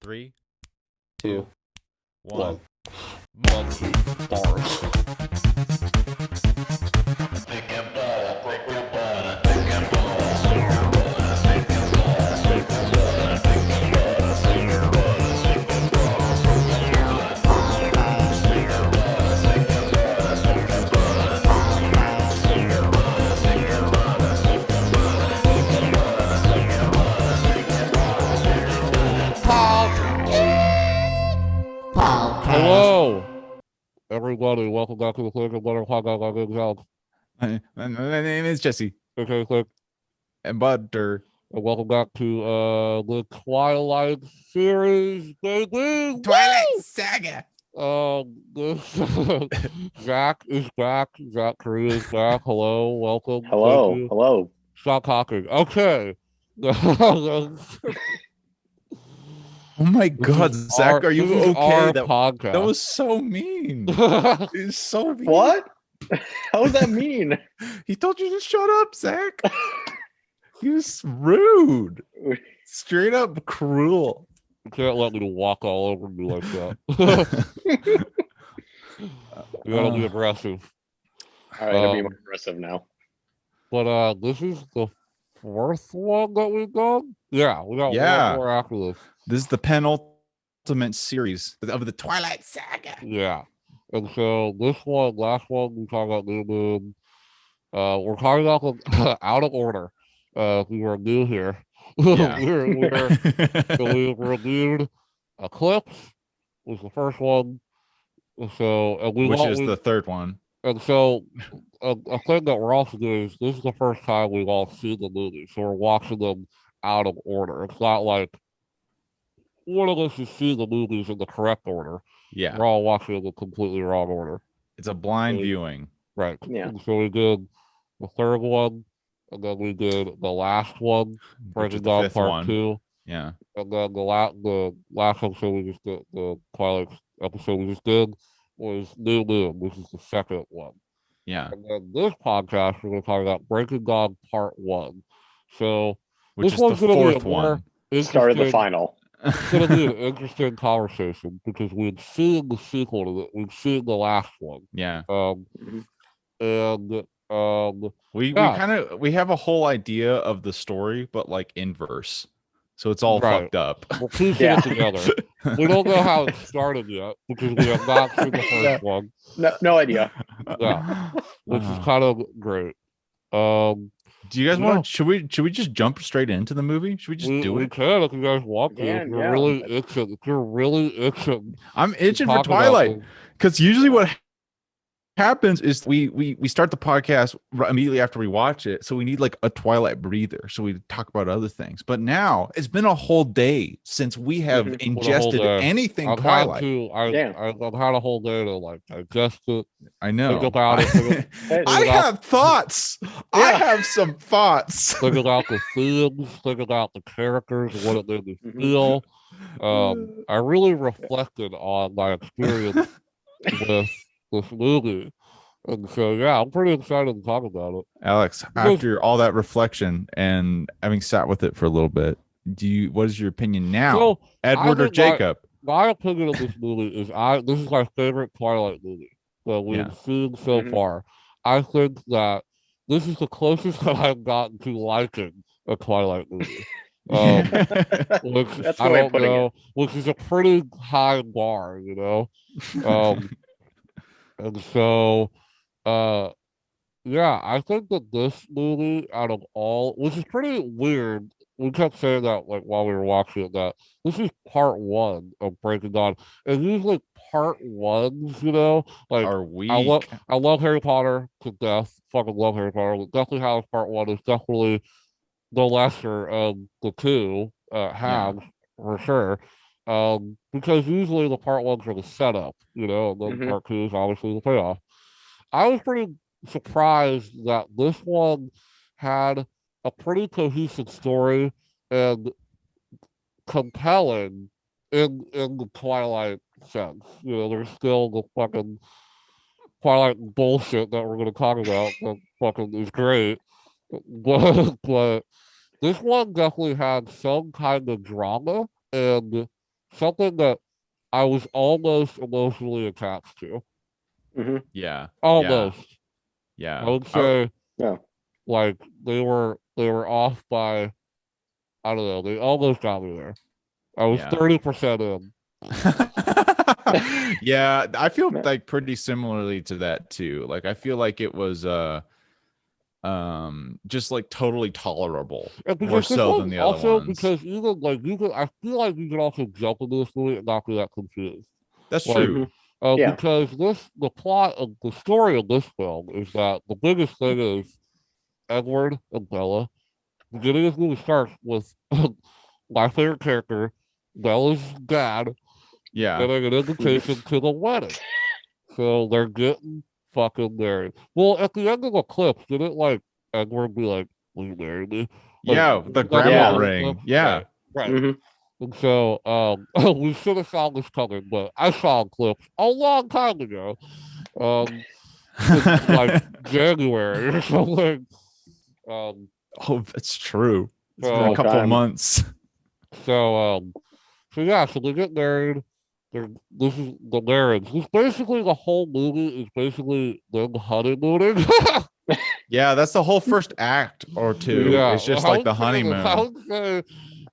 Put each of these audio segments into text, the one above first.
3, 2, 1. Monkey bars. Hello, everybody. Welcome back to the Click and Butter Podcast. My name is Jesse Okay, Click, and Butter. and welcome back to the Twilight series, baby. Twilight Saga. This Zach is back. Zach Korea is back. Hello, welcome. Hello, Thank you. hello. Stop talking. Okay. Oh my This God, is Zach, are you this is okay? our That podcast. was so mean. It's so mean. What? How does that mean? He told you to shut up, Zach. He was rude. Straight up cruel. You can't let me walk all over me like that. You gotta be aggressive. All right, I'll be more aggressive now. But this is the fourth one that we've done. Yeah, we got Yeah. one more after this. This is the penultimate series of the Twilight Saga. Yeah. And so this one, last one, we talked about New Moon. We're talking about them out of order. We were new here. Yeah. we reviewed Eclipse, was the first one. So, and Which is the third one. And so, a thing that we're also doing is this is the first time we've all seen the movie, so we're watching them out of order. It's not like one of us has seen the movies in the correct order. Yeah. We're all watching in the completely wrong order. It's a blind So- viewing. Right. Yeah. And so we did the third one, and then we did the last one, Which is Breaking the Dawn fifth Part one. 2. Yeah. And then the last episode we just did, the Twilight episode we just did, was New Moon, which is the second one. Yeah. And then this podcast, we're going to talk about Breaking Dawn Part 1. So Which this is the one's gonna be a fourth more one. Start of the interesting- final. It's going to be an interesting conversation because we've seen the sequel to it. We've seen the last one. Yeah. Mhm. And We Yeah. we have a whole idea of the story, but like inverse. So it's all Right. fucked up. we're piecing Yeah. it together. We don't know how it started yet because we have not seen the Yeah. first one, No idea. Yeah. which is Uh, kind of great. do you guys yeah. want to should we just jump straight into the movie? Should we just do we it? can if you guys want to. Yeah, If you're yeah. really itching, if you're really itching, I'm to itching for talk about Twilight. them. Because usually what happens is we start the podcast immediately after we watch it, so we need like a Twilight breather, so we talk about other things. But now it's been a whole day since we have Mhm. What a whole ingested day. anything I've had Twilight. Yeah. I've had a whole day to like digest it. I know. Think about it. Think I about- have thoughts. I Yeah. have some thoughts. Think about the themes, think about the characters, what it made me Mhm. feel. I really reflected on my experience with this movie. And so, yeah, I'm pretty excited to talk about it. Alex, Because- after all that reflection and having sat with it for a little bit, what is your opinion now? So, Edward or think my- Jacob? my opinion of this movie is this is my favorite Twilight movie that we've Yeah. seen so Mhm. far. I think that this is the closest that I've gotten to liking a Twilight movie. Which That's I the way don't of putting know, it. which is a pretty high bar, you know. And so, yeah, I think that this movie, out of all, which is pretty weird, we kept saying that like while we were watching it, that this is part one of Breaking Dawn, and usually part ones, you know, like Are weak. I love Harry Potter to death, fucking love Harry Potter. Deathly Hallows Part One is definitely the lesser of the two halves for sure. Because usually the part ones are the setup, you know, and then Mhm. part two is obviously the payoff. I was pretty surprised that this one had a pretty cohesive story and compelling in the Twilight sense. You know, there's still the fucking Twilight bullshit that we're going to talk about that fucking is great. But this one definitely had some kind of drama and something that I was almost emotionally attached to. Mm-hmm. Yeah. Almost. Yeah. I would say Yeah. like they were off by, I don't know, they almost got me there. I was Yeah. 30% in. Yeah, I feel like pretty similarly to that too. Like I feel like it was just like totally tolerable, And more because this so was than the other also ones. because even like you could, I feel like you could also jump into this movie and not be that confused. That's Like, true. Yeah. because the plot of the story of this film is that the biggest thing is Edward and Bella. The beginning of this movie starts with my favorite character, Bella's dad, Yeah. getting an invitation to the wedding. So they're getting fucking married. Well, at the end of the clip, didn't like Edward be like, "Will you marry me?" Like, Yeah, the that grandma was ring. clip? Yeah. Right. Mm-hmm. And so we should have saw this coming, but I saw clips a long time ago. In like January or something. Oh, that's true. It's been a So couple months. so yeah, so they get married. This is the marriage. This basically the whole movie is basically them honeymooning. Yeah, that's the whole first act or two. Yeah, It's just I like would the say I honeymoon. would say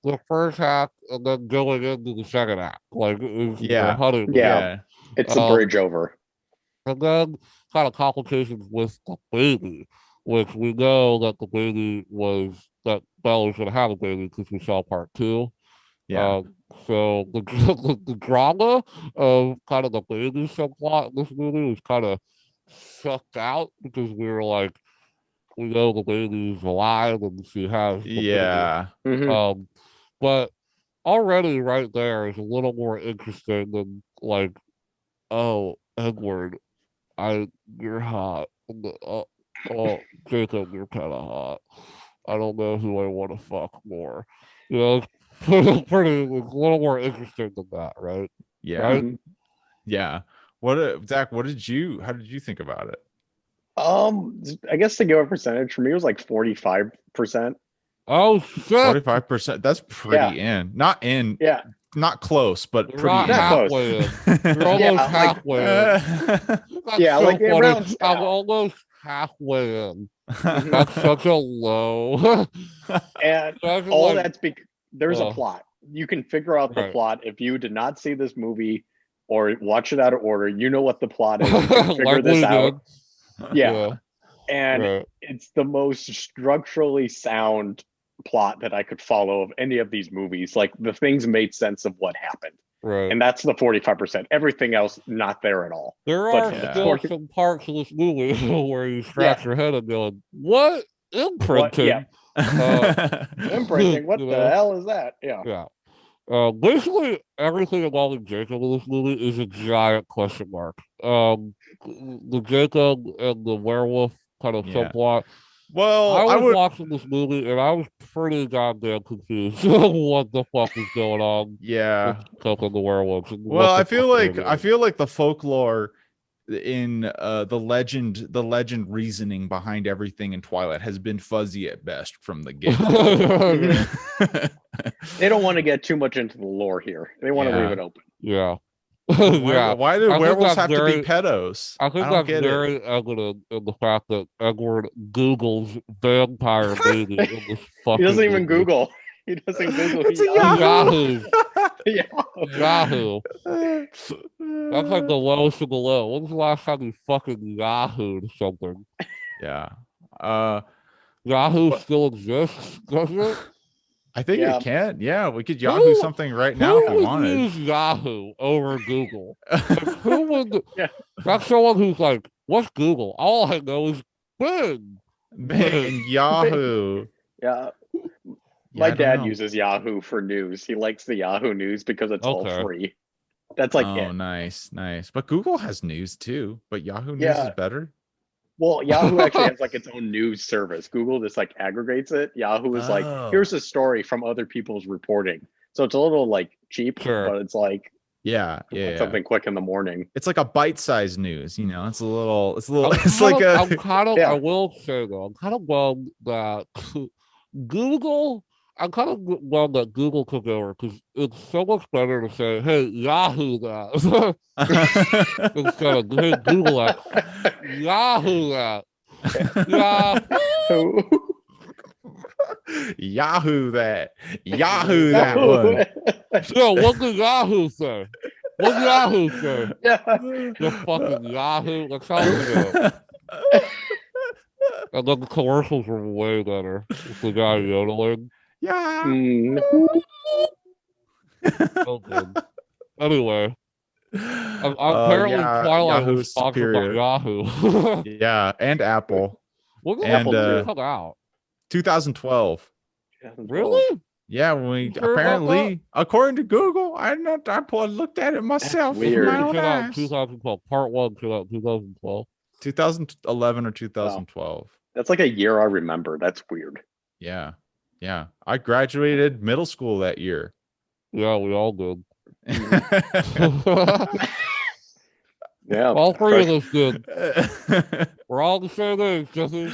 the first act and then going into the second act, like is the Yeah. honeymoon. Yeah. Yeah. It's a bridge over. And then kind of complications with the baby, which we know that the baby was that Bella was going to have a baby because we saw part two. Yeah. So the drama of kind of the baby subplot in this movie was kind of sucked out because we were like, we know the baby's alive and she has the baby. Yeah. Mm-hmm. But already right there is a little more interesting than like, oh, Edward, you're hot. Oh, Jacob, you're kind of hot. I don't know who I want to fuck more. You know, it's pretty, it's a little more interesting than that, right? Yeah. Right? Mm-hmm. Yeah. Zach, how did you think about it? I guess to give a percentage for me it was like 45%. Oh shit! 45%. That's pretty in. Not in. Yeah. Not close, but You're pretty not in. halfway in. You're almost Yeah, like- halfway in. That's Yeah, so like it funny. rounds I'm down. almost halfway in. That's such a low. And That's all like, that's because there's a plot. You can figure out the Right. plot if you did not see this movie or watch it out of order. You know what the plot is. You can figure like this we out. did. Yeah. And Right. it's the most structurally sound plot that I could follow of any of these movies. Like the things made sense of what happened. Right. And that's the 45%. Everything else, not there at all. There But are the still 40 some parts of this movie where you scratch your head and going, "What imprinting?" yeah. Imprinting. What You the know? hell is that? Yeah. Yeah. Basically, everything involving Jacob in this movie is a giant question mark. The Jacob and the werewolf kind of Yeah. subplot. Well, I was watching this movie and I was pretty goddamn confused what the fuck was going on Yeah. with Jacob and the werewolves. And Well, what I the feel fuck they like were the folklore in the legend reasoning behind everything in Twilight has been fuzzy at best from the get. They don't want to get too much into the lore here. They want to Yeah. leave it open. Yeah. Why do I think werewolves that's have to be very- pedos? I think don't that's get very evident in the fact that Edward Googles vampire baby in this fucking He doesn't even movie. Google. He doesn't Google. It's He a Yahoo. Yahoo. That's like the lowest of the low. When was the last time you fucking Yahooed something? Yeah. Yahoo still exists, doesn't it? I think Yeah. it can. Yeah, we could Yahoo something right now if Who we would wanted. use Yahoo over Google? Like, who would? Yeah. That's someone who's like, "What's Google?" All I know is Bing. Bing, Yahoo. Yeah. Yeah, My I don't dad know. uses Yahoo for news. He likes the Yahoo News because it's all Okay. free. That's like Oh, it. nice. But Google has news too. But Yahoo News Yeah. is better. Well, Yahoo actually has like its own news service. Google just like aggregates it. Yahoo is like, Oh. here's a story from other people's reporting. So it's a little like cheap, Sure. but it's like Yeah. something quick in the morning. It's like a bite-sized news, you know. It's a little. I'm It's like I'm kind of. Yeah. I will say though, I'm kind of bummed that Google I'm kind of glad that Google took over because it's so much better to say, "Hey, Yahoo that," instead of "Hey, Google that." Yahoo that. Yahoo. Yahoo that. Yahoo that one. Yeah, what did Yahoo say? What did Yahoo say? Yeah. The fucking Yahoo. That's how we go. And then the commercials were way better with the guy yodeling. Yeah. So good. Anyway, apparently Yeah, Twilight Yahoo was is sponsored by superior. Yahoo. Yeah, and Apple. When did And Apple come out? 2012. Really? Yeah, when we You sure about apparently, according to Google, I looked at it myself with weird. my It own came out in eyes. 2012. Part 1 came out in 2012. 2011 or 2012. That's like a year I remember. That's weird. Yeah. Yeah. I graduated middle school that year. Yeah, we all did. Yeah. All three of us did. We're all the same age, Jesse.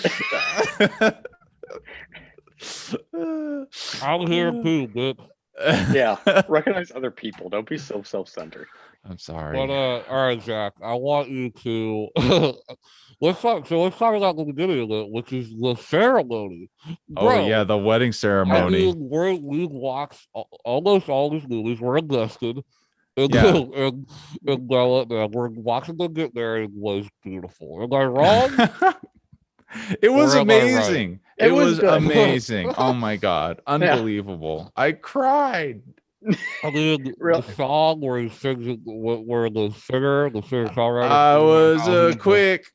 I'm here too, bitch. Yeah. Recognize other people. Don't be so self-centered. I'm sorry. But all right, Jack. I want you to let's talk. So let's talk about the beginning of it, which is the ceremony. Oh yeah, the wedding ceremony. I mean, we watched almost all these movies. We're invested. And, Yeah. and we're watching them get there, and it was beautiful. Am I wrong? It was Or am I right? amazing. It It was was good. amazing. Oh my god, unbelievable! I cried. I mean, Real- the song where he sings it, where the singer-songwriter. I was a quick,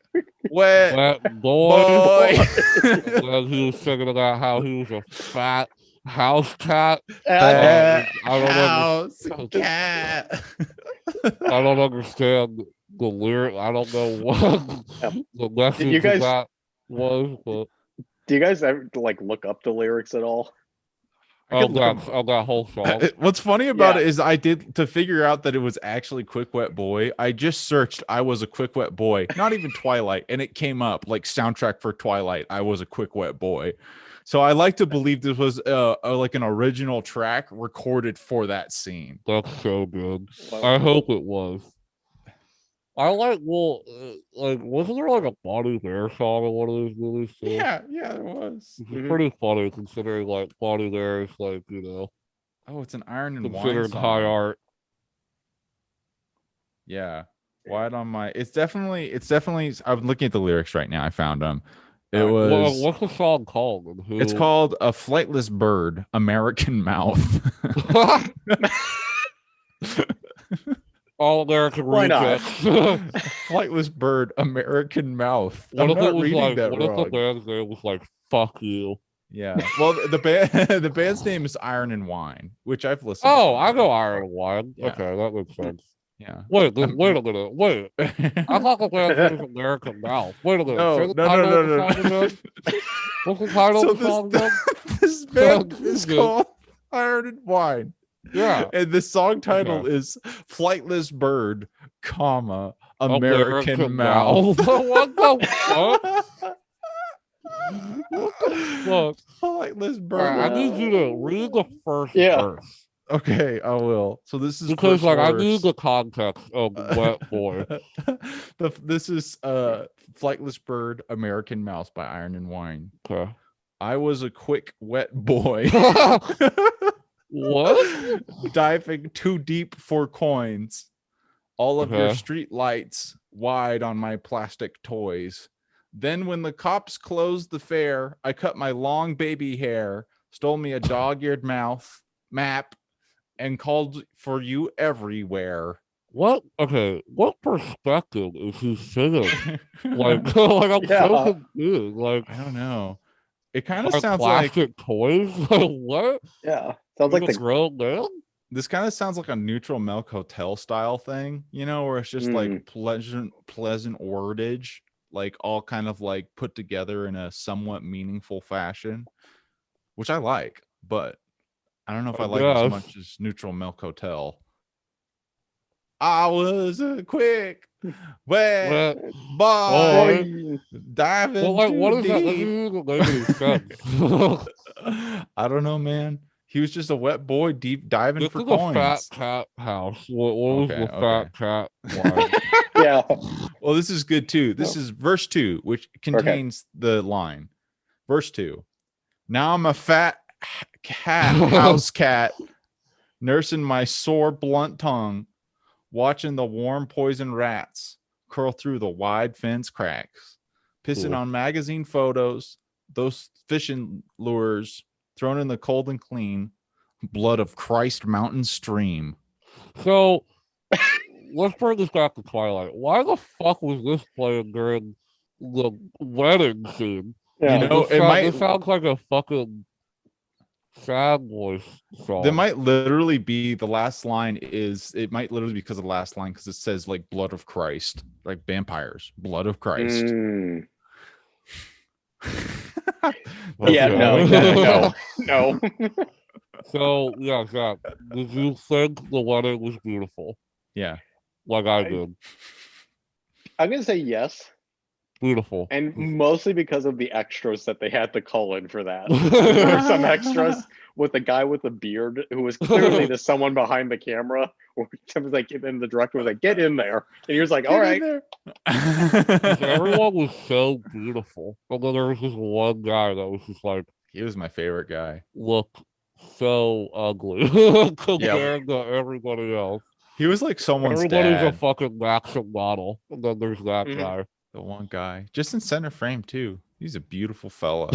wet That boy. and he was singing about how he was a fat house cat. Fat I don't house cat. I don't understand the lyric. I don't know what the message you guys- of that was, but Do you guys ever like look up the lyrics at all? of that whole song. What's funny about Yeah. it is I did, to figure out that it was actually Quick Wet Boy, I just searched I was a Quick Wet Boy, not even Twilight, and it came up like soundtrack for Twilight, I was a Quick Wet Boy. So I like to believe this was like an original track recorded for that scene. That's so good. Well, I hope it was. I like, like, wasn't there like a Bonnie Bear song in one of those movies too? Yeah, there was. It's pretty funny considering like Bonnie Bear is like, you know, Oh, it's an Iron and Wine considered song. high art. Yeah. Wide on my. It's definitely. I'm looking at the lyrics right now. I found them. It was. What's the song called? And who... It's called "A Flightless Bird, American Mouth." All American Why not? Rejects. Flightless Bird, American Mouth. What I'm if it not was reading like? that What if the wrong. band's name was like "Fuck You"? Yeah. Well, the band the band's name is Iron and Wine, which I've listened. Oh, to. I know Iron and Wine. Yeah. Okay, that makes sense. Yeah. Wait a minute. Wait. I thought the band's name was American Mouth. Wait a minute. Say the title of the song again. What's the title of the song again? This band is called Iron and Wine. Yeah. And the song title is Flightless Bird, comma, American Mouth. What the fuck? Fuck. Flightless Bird. Right, I need you to read the first Yeah. verse. Okay, I will. So this is Because first like I verse. need the context of Wet Boy. This is Flightless Bird, American Mouse by Iron and Wine. Okay. I was a quick wet boy. What? Diving too deep for coins. All of your street lights wide on my plastic toys. Then when the cops closed the fair, I cut my long baby hair, stole me a dog-eared map, and called for you everywhere. What? Okay. What perspective is he singing? Like I'm so confused. Like I don't know. It kind of like sounds like plastic toys. Like what? Yeah. Sounds like the grown man. this kind of sounds like a neutral milk hotel style thing, you know, where it's just like pleasant wordage, like all kind of like put together in a somewhat meaningful fashion, which I like, but I don't know if I like it as much as neutral milk hotel. I was a quick wet Well, boy diving well, like, what too is that? That deep. doesn't even make any sense. I don't know, man. He was just a wet boy deep diving This for is a fat coins. cat house. What was Okay, the fat cat line? Yeah. Well, this is good too. This is verse 2, which contains the line. Verse 2. Now I'm a fat house cat, nursing my sore blunt tongue, watching the warm poison rats curl through the wide fence cracks, pissing Cool. on magazine photos, those fishing lures thrown in the cold and clean blood of Christ mountain stream. So let's bring this back to Twilight. Why the fuck was this playing during the wedding scene? Yeah. You know, This sounds like a fucking sad voice song. There might literally be the last line is it might literally be because of the last line because it says like blood of Christ, like vampires, blood of Christ. Mm. Well, Yeah, no. So yeah, Zach, did you think the wedding was beautiful? Yeah. Like I did. I'm gonna say yes, Beautiful. and mostly because of the extras that they had to call in for that. There were some extras with the guy with the beard who was clearly the someone behind the camera. Or someone's like, and the director was like, "Get in there," and he was like, "All right." Everyone was so beautiful. And then there was this one guy that was just like, He was my favorite guy. look so ugly compared to everybody else. He was like someone's Everybody's dad. a fucking action model. And then there's that Mhm. guy. The one guy, just in center frame too. He's a beautiful fella.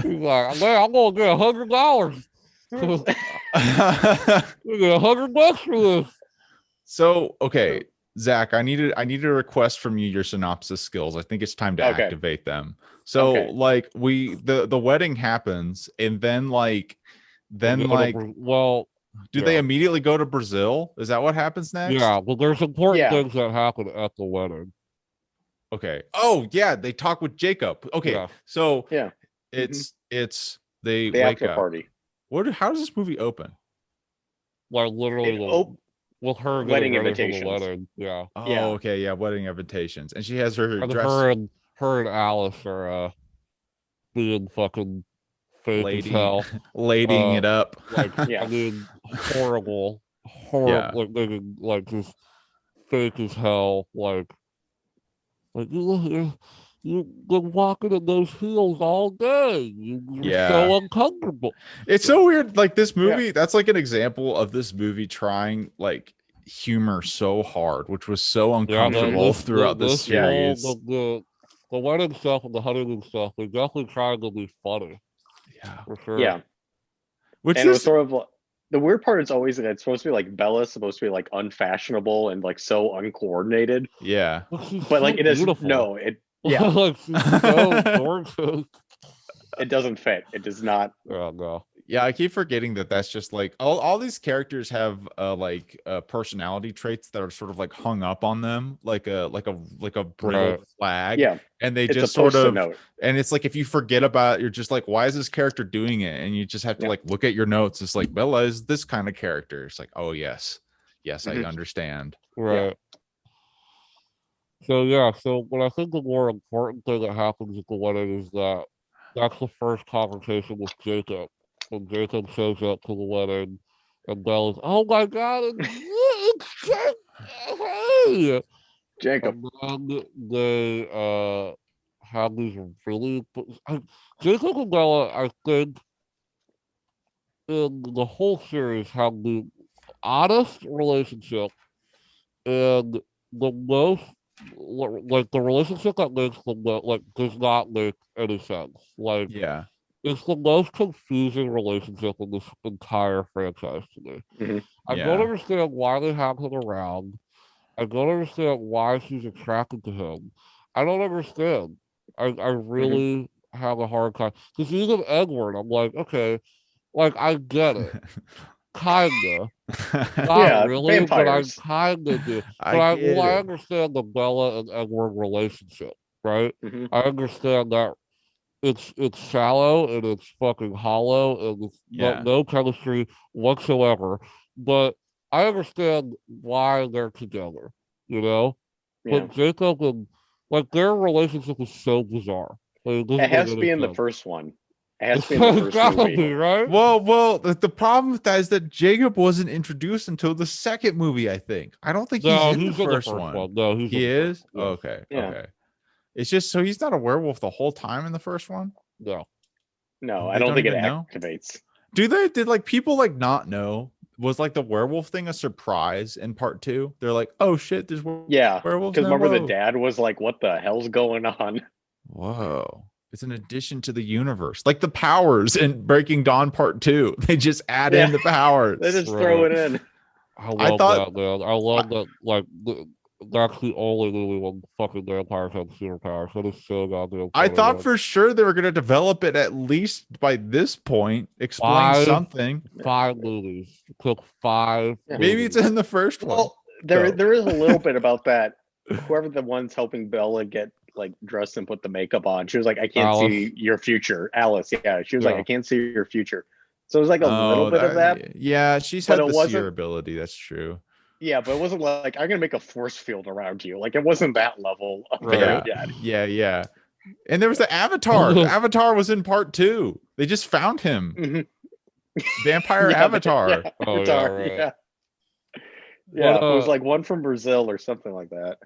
He's like, man, I'm gonna get $100. We get $100 for this. So, okay, Zach, I needed a request from you your synopsis skills. I think it's time to activate them. So, like, the wedding happens, and then do they immediately go to Brazil? Is that what happens next? Yeah, well, there's important things that happen at the wedding. Okay. Oh yeah, they talk with Jacob. Okay. Yeah. So Yeah. it's they The wake after up. party. How does this movie open? Like literally with her wedding getting ready invitations. for the wedding. Yeah. Oh, Yeah. okay, yeah, wedding invitations. And she has her And dress her and Alice are being fucking fake as hell. ladying it up. Like Yeah. I mean horrible. Yeah. Like they like just fake as hell, like you've been walking in those heels all day. You're so uncomfortable. It's so weird. Like this movie, that's like an example of this movie trying like humor so hard, which was so uncomfortable throughout the series. The wedding stuff and the honeymoon stuff, they definitely tried to be funny. Yeah. For sure. Yeah. Which and it was sort of the weird part is always that it's supposed to be like Bella's supposed to be like unfashionable and like so uncoordinated. Yeah. But like it is beautiful. Like she's so gorgeous. It doesn't fit. It does not. Oh no. Yeah, I keep forgetting that's just like all these characters have personality traits that are sort of like hung up on them, like a brittle flag. Yeah, and they it's just a sort of note. And it's like if you forget about it, you're just like, why is this character doing it? And you just have to like look at your notes. It's like Bella is this kind of character. It's like, oh yes, I understand. Right. So what I think the more important thing that happens at the wedding is that's the first conversation with Jacob. When Jacob shows up to the wedding and Bella's, oh my god, it's hey! Jacob. And then they have these really Jacob and Bella, I think in the whole series have the honest relationship and the most like the relationship that makes them like does not make any sense. Like it's the most confusing relationship in this entire franchise to me. Mm-hmm. I don't understand why they have him around. I don't understand why she's attracted to him. I don't understand. I really have a hard time. Because even Edward, I'm like, okay, like I get it. Kinda. Not really, vampires. But I kinda do. But I understand the Bella and Edward relationship, right? Mm-hmm. I understand that it's shallow and it's fucking hollow and it's no chemistry whatsoever. But I understand why they're together, you know. Yeah. But Jacob and like their relationship is so bizarre. Like, it doesn't It has make to be any in the sense. first one. It has to be in the first Gotta movie. be, right? Well, the problem with that is that Jacob wasn't introduced until the second movie, I think. I don't think No, he's in the first one. No, he's He in the is? first. Yeah. Okay. Yeah. Okay. It's just so he's not a werewolf the whole time in the first one? No. No, I They don't don't think it even know? activates. Did like people like not know? Was like the werewolf thing a surprise in part 2? They're like, oh shit, there's Yeah, werewolves because now? remember the Whoa. dad was like, "What the hell's going on?" Whoa. It's an addition to the universe. Like the powers in Breaking Dawn Part 2. They just add in the powers. They just throw it in. I love thought- that, man. I love that. Like, that's the only movie when fucking vampires have superpowers. That is so goddamn. I funny, thought man. for sure they were going to develop it at least by this point, explain something. 5 movies. It took 5. Yeah. Maybe movies. it's in the first one. Well, there is a little bit about that. Whoever the one's helping Bella get like dressed and put the makeup on, she was like, "I can't see your future." Alice, yeah, she was like, "I can't see your future." So it was like a little bit of that. Yeah, she's but had it the wasn't- seer ability. That's true. Yeah, but it wasn't like I'm gonna make a force field around you. Like it wasn't that level of Right. yet. Yeah. And there was the Avatar. The Avatar was in part 2. They just found him. Mhm. Vampire Yeah, Avatar. Yeah, Oh, Avatar, yeah, right. yeah. Yeah, But, it was like one from Brazil or something like that.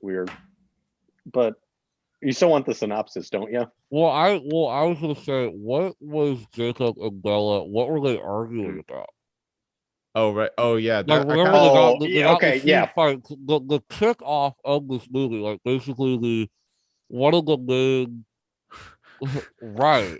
Weird. But you still want the synopsis, don't you? Well, I was gonna say, what was Jacob and Bella? What were they arguing about? Oh, right. Oh, yeah. Like, I remember kinda- they yeah, got okay, the huge yeah. fight. The kickoff of this movie, like basically the one of the main, right?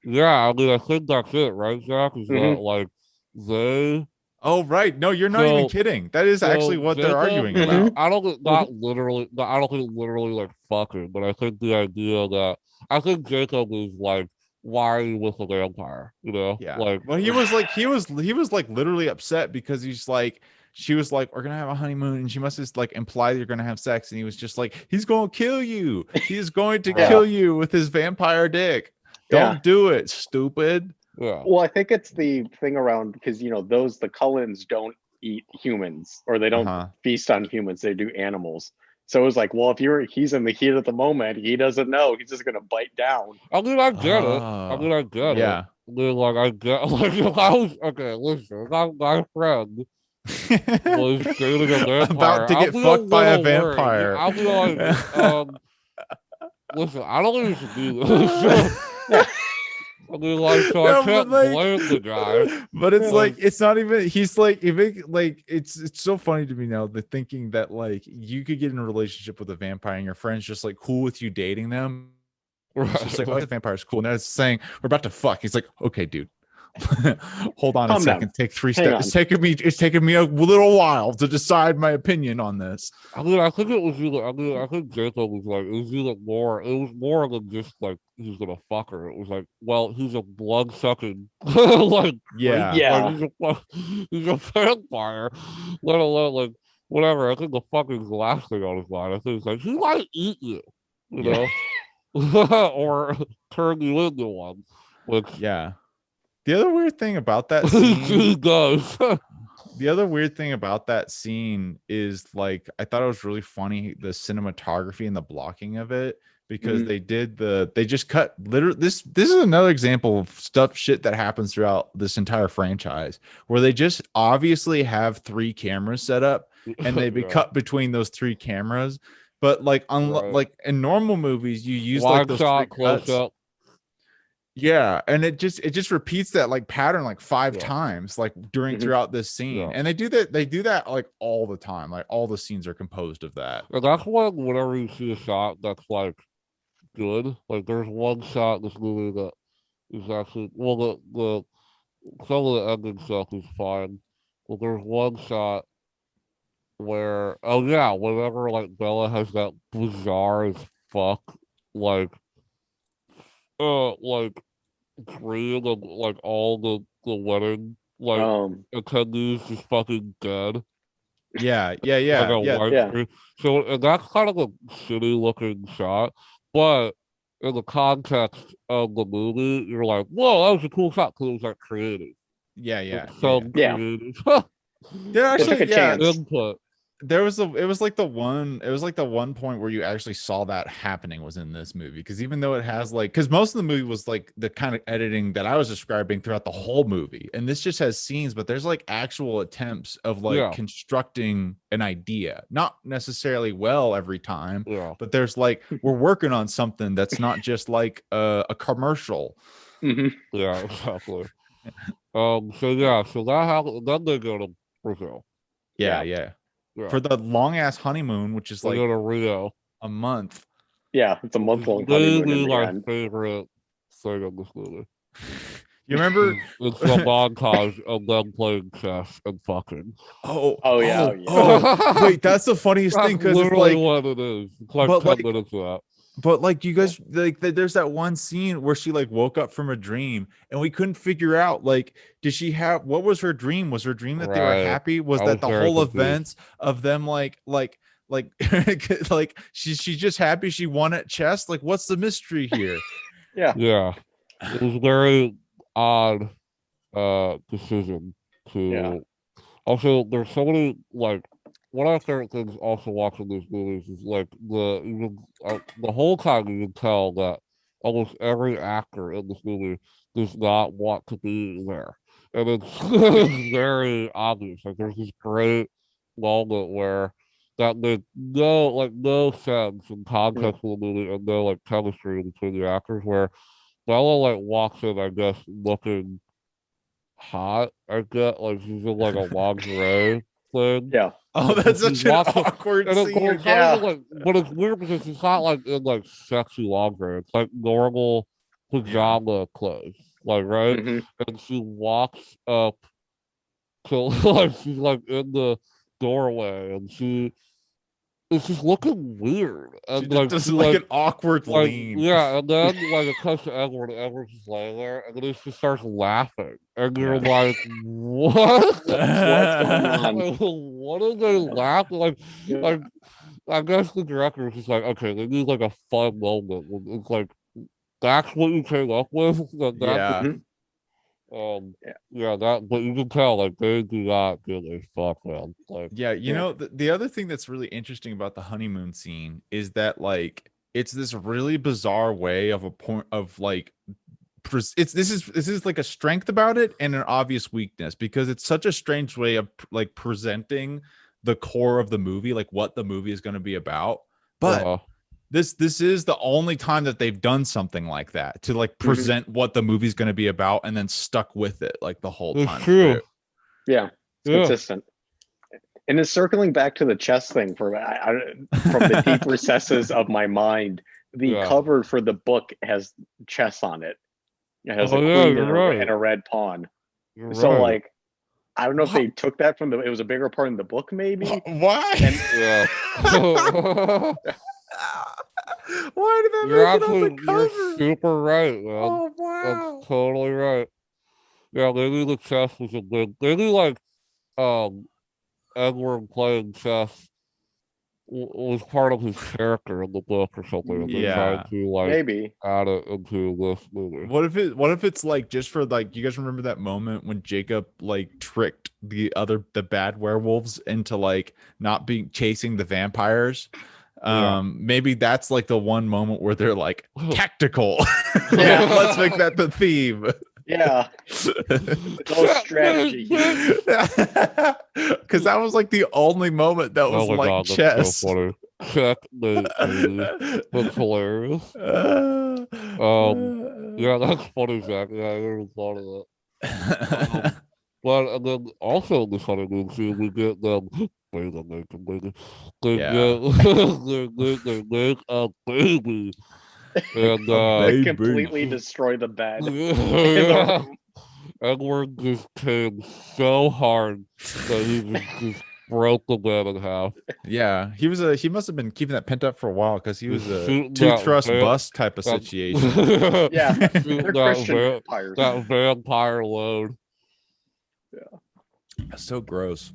Yeah, I mean, I think that's it, right, Zach? Is that Mhm. like they? Oh, right. No, you're not even So- kidding. That is so actually what they're Jacob- arguing Mhm. about. I don't think not literally. I don't think literally like fucking, but I think the idea that I think Jacob is like, why are you with a vampire? You know, Yeah. like Well, he was like literally upset because he's like, she was like, we're gonna have a honeymoon, and she must just like imply you're gonna have sex, and he was just like, he's gonna kill you. He's going to Yeah. kill you with his vampire dick. Don't Yeah. do it, stupid. yeah. Well, I think it's the thing around because the Cullens don't eat humans or they don't Uh-huh. feast on humans, they do animals. So it was like, well, if he's in the heat of the moment, he doesn't know. He's just gonna bite down. I mean, I get it. I mean, I get it. Yeah. I mean, like I get like if I was okay. Listen, if my friend was dating a vampire, About to I'll get be fucked by a little worried. vampire. I'll be like, listen, I don't think you should do this. I mean, like, so No, I but, can't like- blame the guy. But it's Yeah. like it's not even he's like it's so funny to me now, the thinking that like you could get in a relationship with a vampire and your friend's just like cool with you dating them. It's just like, oh, the vampire's cool. And then it's saying we're about to fuck. He's like, okay, dude. Hold on Calm a second. down. Take 3 Hang steps. It's taking me a little while to decide my opinion on this. I mean, I think it was either. I mean, I think Jacob was like, it was either more. It was more than just like he's gonna fuck her. It was like, well, he's a blood sucking, like Yeah. creature. Yeah. Like, he's a vampire. Let alone like whatever. I think the fucking last thing on his mind. I think it's like he might eat you, you Yeah. know, or turn you into one. Which Yeah. The other weird thing about that he scene, does. the other weird thing about that scene is like I thought it was really funny, the cinematography and the blocking of it, because they just cut literally this is another example of shit that happens throughout this entire franchise where they just obviously have 3 cameras set up and they be Yeah. cut between those 3 cameras. But like Right. like in normal movies, you use Wide like those shot, 3 close cuts. up. Yeah, and it just repeats that like pattern like 5 Yeah. times like Mhm. throughout this scene. Yeah. And they do that like all the time. Like all the scenes are composed of that. And that's why whenever you see a shot that's like good, like there's one shot in this movie that is actually the some of the ending stuff is fine, but there's one shot where whenever like Bella has that bizarre as fuck like like dream of like all the wedding like attendees just fucking dead. Yeah, like a yeah. white Yeah. screen. So and that's kind of a shitty looking shot, but in the context of the movie, you're like, whoa, that was a cool shot because it was like creative. Yeah. Some Yeah. creative There They took actually, a yeah, chance. input. there was it was like the one point where you actually saw that happening was in this movie, because even though it has like, because most of the movie was like the kind of editing that I was describing throughout the whole movie, and this just has scenes, but there's like actual attempts of like Yeah. constructing an idea, not necessarily well every time, Yeah. but there's like, we're working on something that's not just like a commercial. Hmm. Yeah, exactly. So yeah, so that happened. Then they go to Brazil. Yeah, Yeah. Yeah. for the long ass honeymoon, which is They like go to Rio. a month. Yeah, it's a Which is month-long honeymoon maybe in the my end. favorite thing of this movie. You remember? It's the montage of them playing chess and fucking. Oh, yeah. Wait, that's the funniest That's thing, because it's literally like, what it is. It's like but 10 like, minutes of that. but like, you guys, like, there's that one scene where she like woke up from a dream, and we couldn't figure out, like, did she have, what was her dream? Was her dream that they were Right. happy? Was I that was the very whole confused. events of them like like she's just happy she won at chess? Like, what's the mystery here? Yeah. Yeah. It was very odd decision to Yeah. also there's so many like one of my favorite things also watching these movies is like the whole time you can tell that almost every actor in this movie does not want to be there. And it's, it's very obvious. Like there's this great moment where that made no sense in context of the movie and no like chemistry between the actors where Bella like walks in, I guess, looking hot. I get like she's in like a lingerie thing. Yeah. Oh, that's She such an walks in- awkward and it's scene. kind Yeah. of like, but it's weird because she's not like in like sexy lingerie. It's like normal pajama clothes, like right. Hmm. And she walks up to like she's like in the doorway, and she it's just looking weird, She and just like does she like like an awkward like lean. yeah, and then like it cuts to Edward, and Edward's just laying there, and then he just starts laughing, and you're Yeah. like, what? What's going on? Like, what are they laughing? Yeah. Like I guess the director was just like, okay, they need like a fun moment. It's like that's what you came up with. That's Yeah. Mhm. yeah. Yeah, that. But you can tell like they do not give a fuck, man. Like Yeah, you Yeah. know, the other thing that's really interesting about the honeymoon scene is that like it's this really bizarre way of a point of like this is like a strength about it and an obvious weakness, because it's such a strange way of like presenting the core of the movie, like what the movie is going to be about. But this is the only time that they've done something like that, to like present what the movie's going to be about and then stuck with it like the whole it's time true. through. Yeah. It's Yeah. consistent. And it's circling back to the chess thing from the deep recesses of my mind. The Yeah. cover for the book has chess on it. It has Oh, a yeah, queen you're right. and a red pawn. You're So right. like, I don't know if they took that from it was a bigger part in the book, maybe. Why? Yeah. Why did that You're make it on the absolutely, you're cover? super right, man. Oh wow. That's totally right. Yeah, maybe the chess was a big. Maybe like Edward playing chess was part of his character in the book or something. And they tried Yeah. to like Maybe. add it into this movie. What if it's like just for like, you guys remember that moment when Jacob like tricked the bad werewolves into like not being chasing the vampires? Yeah. Maybe that's like the one moment where they're like tactical. Yeah. Let's make that the theme. Yeah. No strategy. Because that was like the only moment that was Oh my like god, chess. that's so funny. Checkmate, dude. That's hilarious. Yeah, that's funny, Zach. Yeah, I never thought of that. But and then also in the honeymoon scene, we get them. Wait a minute, they they make a baby, and baby. Completely destroy the bed. yeah. Edward just came so hard that he just broke the bed in half. Yeah, he must have been keeping that pent up for a while, because he was a Shooting two that thrust va- bust type of that- situation. Yeah. Shooting They're that Christian vampires. that vampire load. That's so gross.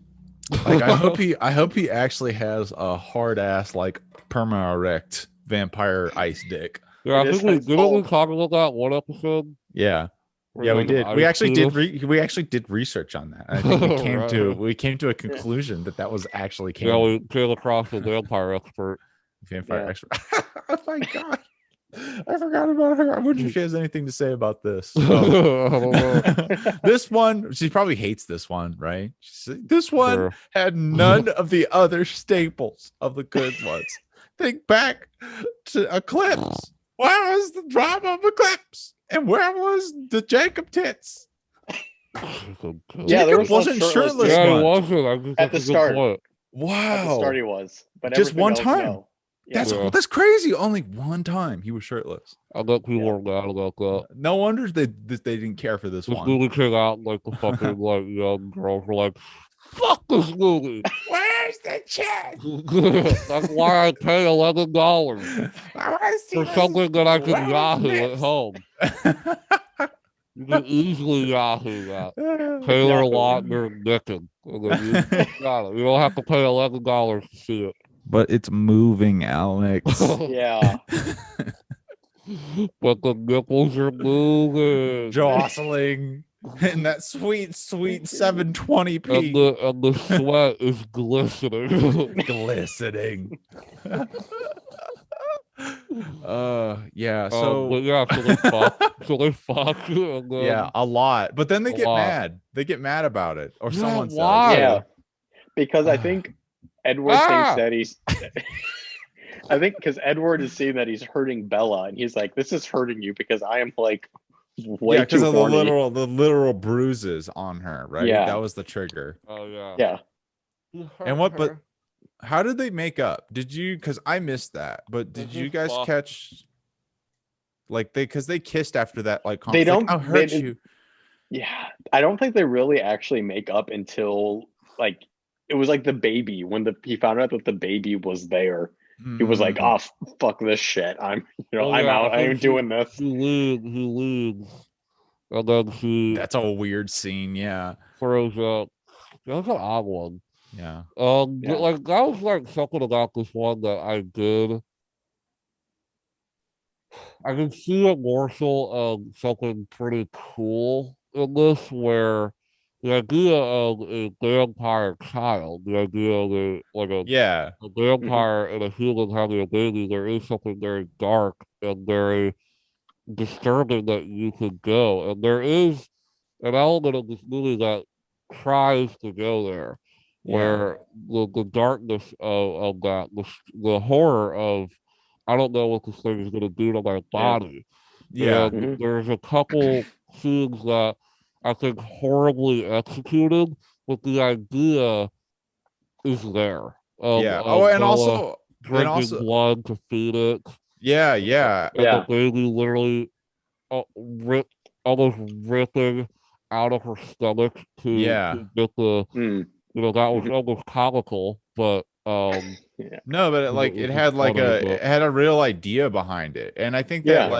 Like I hope he actually has a hard ass like perma erect vampire ice dick. Yeah, I It is think we his didn't we fault. talk about that one episode. Yeah. where Yeah, he we has an did. ice penis? We actually did research on that. I think Right. we came to a conclusion that that was actually Yeah, canon. we came across a vampire expert. Vampire Yeah. expert. Oh my god. I forgot about her. I wonder if she has anything to say about this. Oh. I don't know. This one, she probably hates this one, right? This one Sure. had none of the other staples of the good ones. Think back to Eclipse. Where was the drama of Eclipse? And where was the Jacob tits? Yeah, there Jacob was wasn't shirtless Yeah, he much. wasn't. I think At that's the a good start. point. Wow. At the start he was, but Just everything one else, time. no. Yeah. That's crazy. Only one time he was shirtless. I bet people Yeah. were mad about that. No wonder they didn't care for this This one. movie came out and, like the fucking like young girls were like, "Fuck this movie." Where's the check? That's why I pay $11 for something that I can Yahoo at home. You can easily Yahoo that. Taylor Yahoo. Lautner Dickens. And then you got it. You don't have to pay $11 to see it. But it's moving, Alex. Yeah. But the nipples are moving. Jostling in that sweet 720p. And the sweat is glistening. Glistening. Yeah, But so yeah, so they fuck. And then, yeah, a lot. But then they A get lot. mad. They get mad about it. Or Yeah, someone why? says. Yeah. Because I think Edward thinks that he's I think because Edward is seeing that he's hurting Bella, and he's like, "This is hurting you because I am like way Yeah, because too of horny." the literal bruises on her, right? Yeah. That was the trigger. Oh yeah. Yeah. And what but how did they make up? Did you because I missed that, but did you guys catch like because they kissed after that like They don't- like, I'll hurt they- you. Yeah, I don't think they really actually make up until like it was like the baby when he found out that the baby was there. He was like, "Oh, fuck this shit! I'm I'm out. I ain't doing this." He leaves, and then she That's a weird scene, yeah. throws up. That's an odd one. Yeah. Yeah. But like that was like something about this one that I did. I can see a morsel of something pretty cool in this, where the idea of a vampire child, the idea of Yeah. a vampire and a human having a baby, there is something very dark and very disturbing that you could go. And there is an element of this movie that tries to go there, where the darkness of that, the horror of, I don't know what this thing is going to do to my body. Yeah. And there's a couple scenes that I think horribly executed, but the idea is there. Yeah. Of And Bella also drinking blood to feed it. yeah. And Yeah. the baby literally almost ripping out of her stomach to get the, Mm. that was almost comical, but no, but it had like it had a real idea behind it. And I think that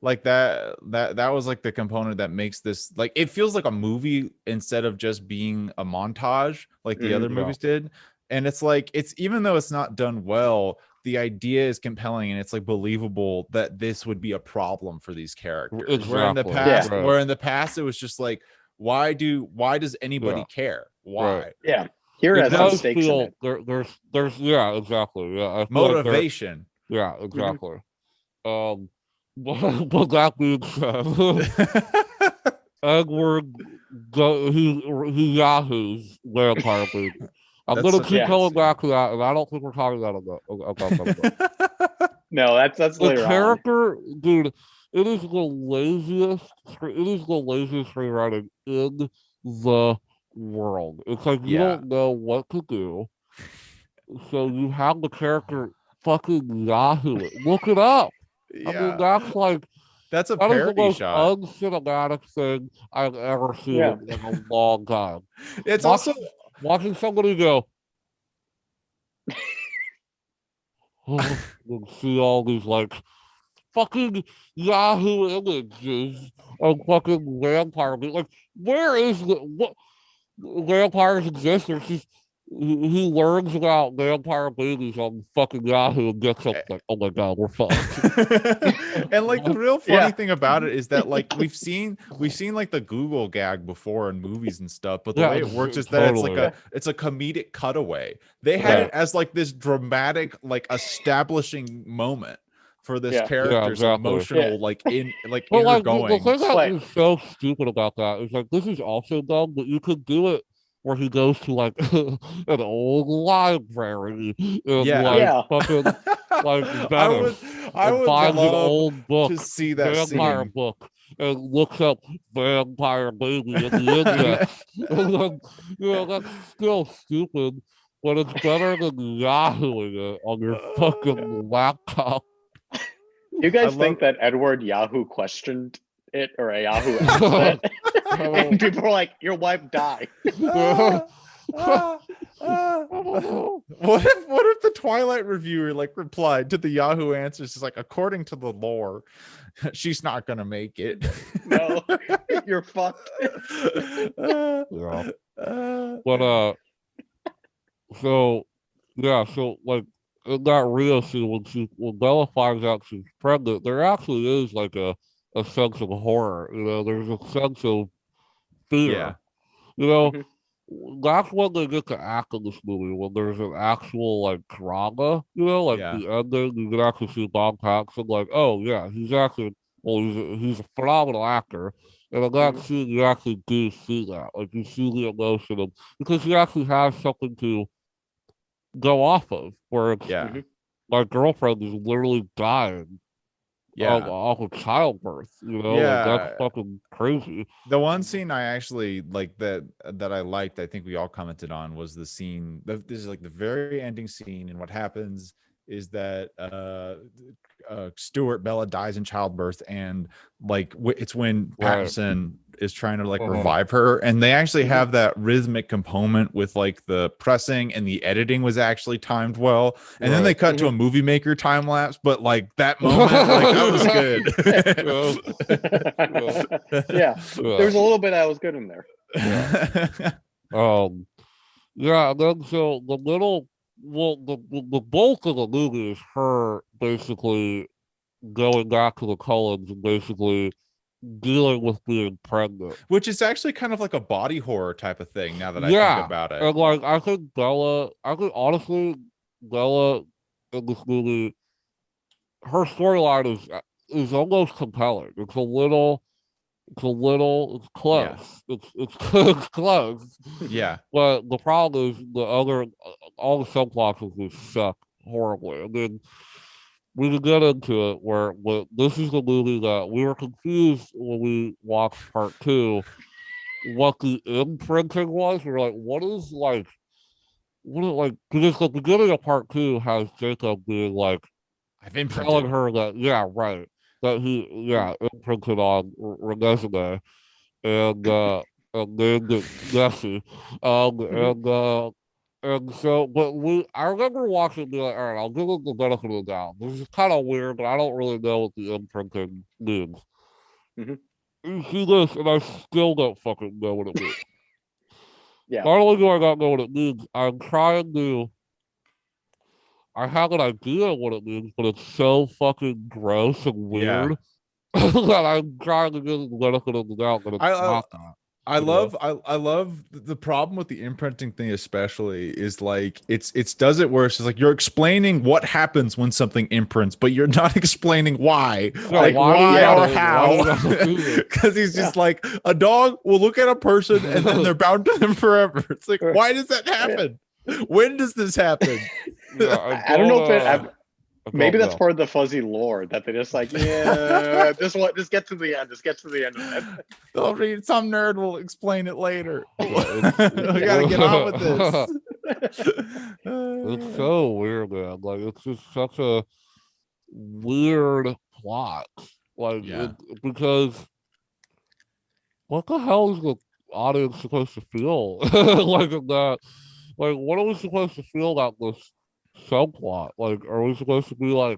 like that was like the component that makes this like it feels like a movie instead of just being a montage like the other movies did. And it's like it's even though it's not done well, the idea is compelling and it's like believable that this would be a problem for these characters. Exactly. Where in the past it was just like why does anybody care? Why? Right. Yeah. Here it has some stakes in it. There's yeah, exactly. Yeah. I feel Motivation. Like yeah, exactly. But that being said, Edward who yahoos vampire baby. I'm gonna keep coming back to that, and I don't think we're talking about that. No, that's The later character, dude. It is the laziest. It is the laziest screenwriting in the world. It's like you don't know what to do, so you have the character fucking Yahoo it. Look it up. I mean, that's a that is the parody most shot. uncinematic thing I've ever seen in a long time. It's also watching somebody go, and see all these like fucking Yahoo images of fucking vampire. Like, where is what vampires exist? There's just he learns about vampire babies on fucking Yahoo and gets up like, oh my god, we're fucked. And like the real funny Yeah. thing about it is that like we've seen like the Google gag before in movies and stuff, but the Yeah, way it works is that totally. it's a comedic cutaway. They had Yeah. it as like this dramatic like establishing moment for this Yeah. character's exactly. emotional like But inner like the going. thing that Like, is so stupid about that is like this is also dumb, but you could do it where he goes to like an old library and Yeah. like yeah. fucking like I Venice and would finds an love old book, to see that vampire scene. book, and looks up vampire baby in the index. And then, that's still stupid, but it's better than Yahooing it on your fucking laptop. You I guys love think that Edward Yahoo questioned it or Yahoo asked it? And people were like, your wife died. Ah, ah, ah. What if the Twilight reviewer like replied to the Yahoo answers is like, according to the lore, she's not gonna make it. No, you're fucked. Yeah. Uh, But so yeah, so like in that Rio scene when Bella finds out she's pregnant, there actually is like a sense of horror. There's a sense of fear. yeah, You know, Mhm. that's when they get to act in this movie, when there's an actual like drama, like yeah, the ending, you can actually see Bob Paxton like, oh yeah, he's actually he's a phenomenal actor. And in that Mhm. scene you actually do see that. Like you see the emotion of because he actually has something to go off of, where it's yeah, Mhm. my girlfriend is literally dying yeah, off of childbirth, like that's yeah. fucking crazy. The one scene I actually like that I liked, I think we all commented on, was the scene. This is like the very ending scene, and what happens is that Stuart Bella dies in childbirth, and like it's when Right. Pattinson is trying to like Uh-huh. revive her, and they actually Mhm. have that rhythmic component with like the pressing, and the editing was actually timed well, and then they Right. cut to a movie maker time lapse, but like that moment, like that was good. Yeah, there's a little bit that was good in there. Um, yeah, and then so the bulk of the movie is her basically going back to the Cullens and basically dealing with being pregnant. Which is actually kind of like a body horror type of thing now that I Yeah, think about it. and like I think honestly, Bella in this movie, her storyline is almost compelling. It's Yeah. close. It's close. Yeah. But the problem is all the subplots just suck horribly. And then we can get into it where this is the movie that we were confused when we watched part two, what the imprinting was. We were like, because the beginning of part two has Jacob being like, I've telling imprinted. her that, yeah, right, that he, imprinted on Renesmee and named it Nessie. And so, but I remember watching and being like, all right, I'll give it the benefit of the doubt. This is kind of weird, but I don't really know what the imprinting means. Mhm. You see this, and I still don't fucking know what it means. Yeah. Not only do I not know what it means, I have an idea of what it means, but it's so fucking gross and weird that I'm trying to give the benefit of the doubt that it's not that. I love the problem with the imprinting thing, especially is like it's does it where it's just like you're explaining what happens when something imprints, but you're not explaining why, like why or how, because he's just like a dog will look at a person and then they're bound to them forever. It's like, why does that happen? When does this happen? I don't know if maybe that's part of the fuzzy lore that they just like, yeah, just get to the end. Just get to the end of it. They'll read, some nerd will explain it later. We gotta get on with this. It's so weird, man. Like it's just such a weird plot. Like because what the hell is the audience supposed to feel like that? Like, what are we supposed to feel about this subplot? Like, are we supposed to be like,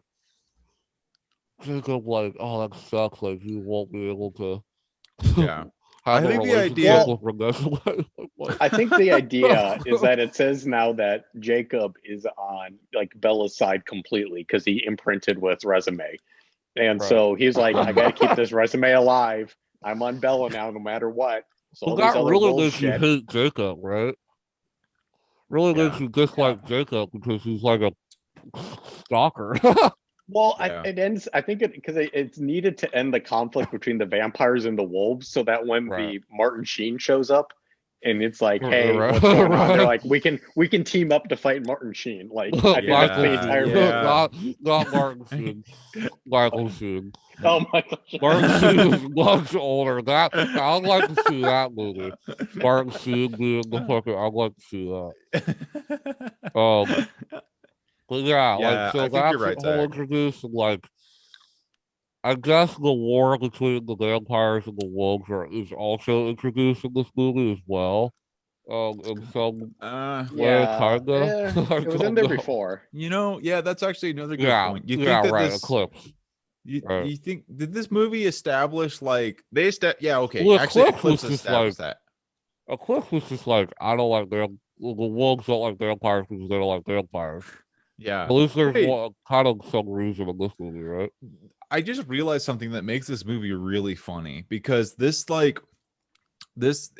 Jacob, like, oh, that sucks. Like, you won't be able to, Yeah. I have a think the relationship idea- with Rebecca. I think the idea is that it says now that Jacob is on like Bella's side completely because he imprinted with resume. And Right. so he's like, I gotta keep this resume alive. I'm on Bella now, no matter what. So all Well, these that other really wolves makes you shit. hate Jacob, right? Really makes Yeah. you dislike Jacob because he's like a stalker. Well, Yeah. it ends. I think because it's needed to end the conflict between the vampires and the wolves, so that when Right. the Martin Sheen shows up, and it's like, Right, hey, right, what's going on? They're right. like, we can team up to fight Martin Sheen. Like, I think that's the Michael entire Sheen. movie. Yeah. Not Martin Sheen. Michael Sheen. Oh my gosh. Martin Sheen is much older. I'd like to see that movie. Martin Sheen being the fucking. I'd like to see that. But yeah, Yeah, like I so think that's you're right, the whole Zach. introduced and like I guess the war between the vampires and the wolves is also introduced in this movie as well. In some way, Yeah, kinda. I it was in don't there know. before. Yeah, that's actually another good Yeah, point. You yeah, think that right. this Eclipse. you, Right. you think did this movie establish like yeah, okay. Well, Actually Eclipse was Eclipse just established like- that. Eclipse was just like I don't like the wolves don't like vampires because they don't like vampires. Yeah. At least there's Hey, one, kind of some reason in this movie, right? I just realized something that makes this movie really funny because this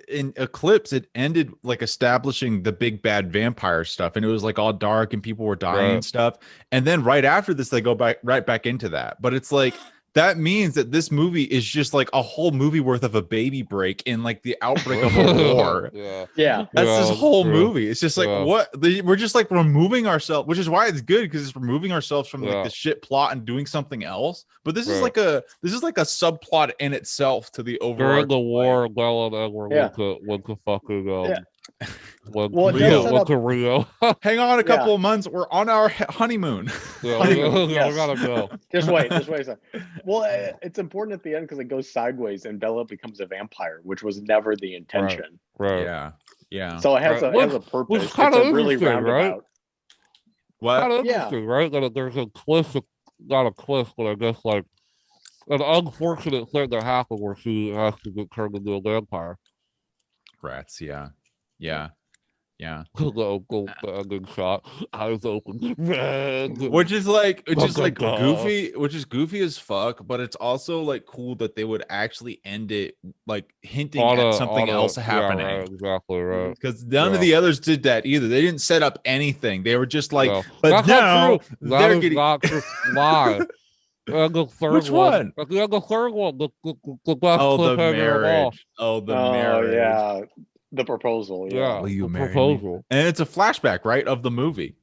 in Eclipse it ended like establishing the big bad vampire stuff and it was like all dark and people were dying Right. and stuff, and then right after this they go right back into that, but it's like that means that this movie is just like a whole movie worth of a baby break in like the outbreak of a war. Yeah. Yeah, That's Yeah, this whole true. movie. It's just like Yeah. we're just like removing ourselves, which is why it's good because it's removing ourselves from like Yeah. the shit plot and doing something else. But this is Right. like a subplot in itself to the overall. During the war, Bella and Edward Yeah. went to fucking Yeah. went Well, to it does Rio. set Went up- to Rio. Hang on a Yeah. couple of months. We're on our honeymoon. Yeah, Honeymoon, we yes. gotta go. just wait a second. Well, it's important at the end because it goes sideways and Bella becomes a vampire, which was never the intention. Right. Yeah. So it has Right. a purpose. Which It's kinda a really interesting, right? roundabout. What? Kind of Yeah. interesting, right? That there's a twist, not a twist, but I guess like an unfortunate thing that happened where she has to get turned into a vampire. Rats. Yeah. Yeah. The ending shot, eyes open, red. Which is like Dun. goofy, which is goofy as fuck, but it's also like cool that they would actually end it like hinting at something else happening. Yeah, right, exactly right. Because none of the others did that either. They didn't set up anything. They were just like, Yeah. but That's not now true. That they're is getting. not true. Lie. And the third Which one? Yeah, the third one. The best Oh, the cliffhanger of all. marriage. Oh, the Oh marriage. yeah, the proposal. Yeah, Yeah. Will you the marry me? proposal. And it's a flashback, right, of the movie.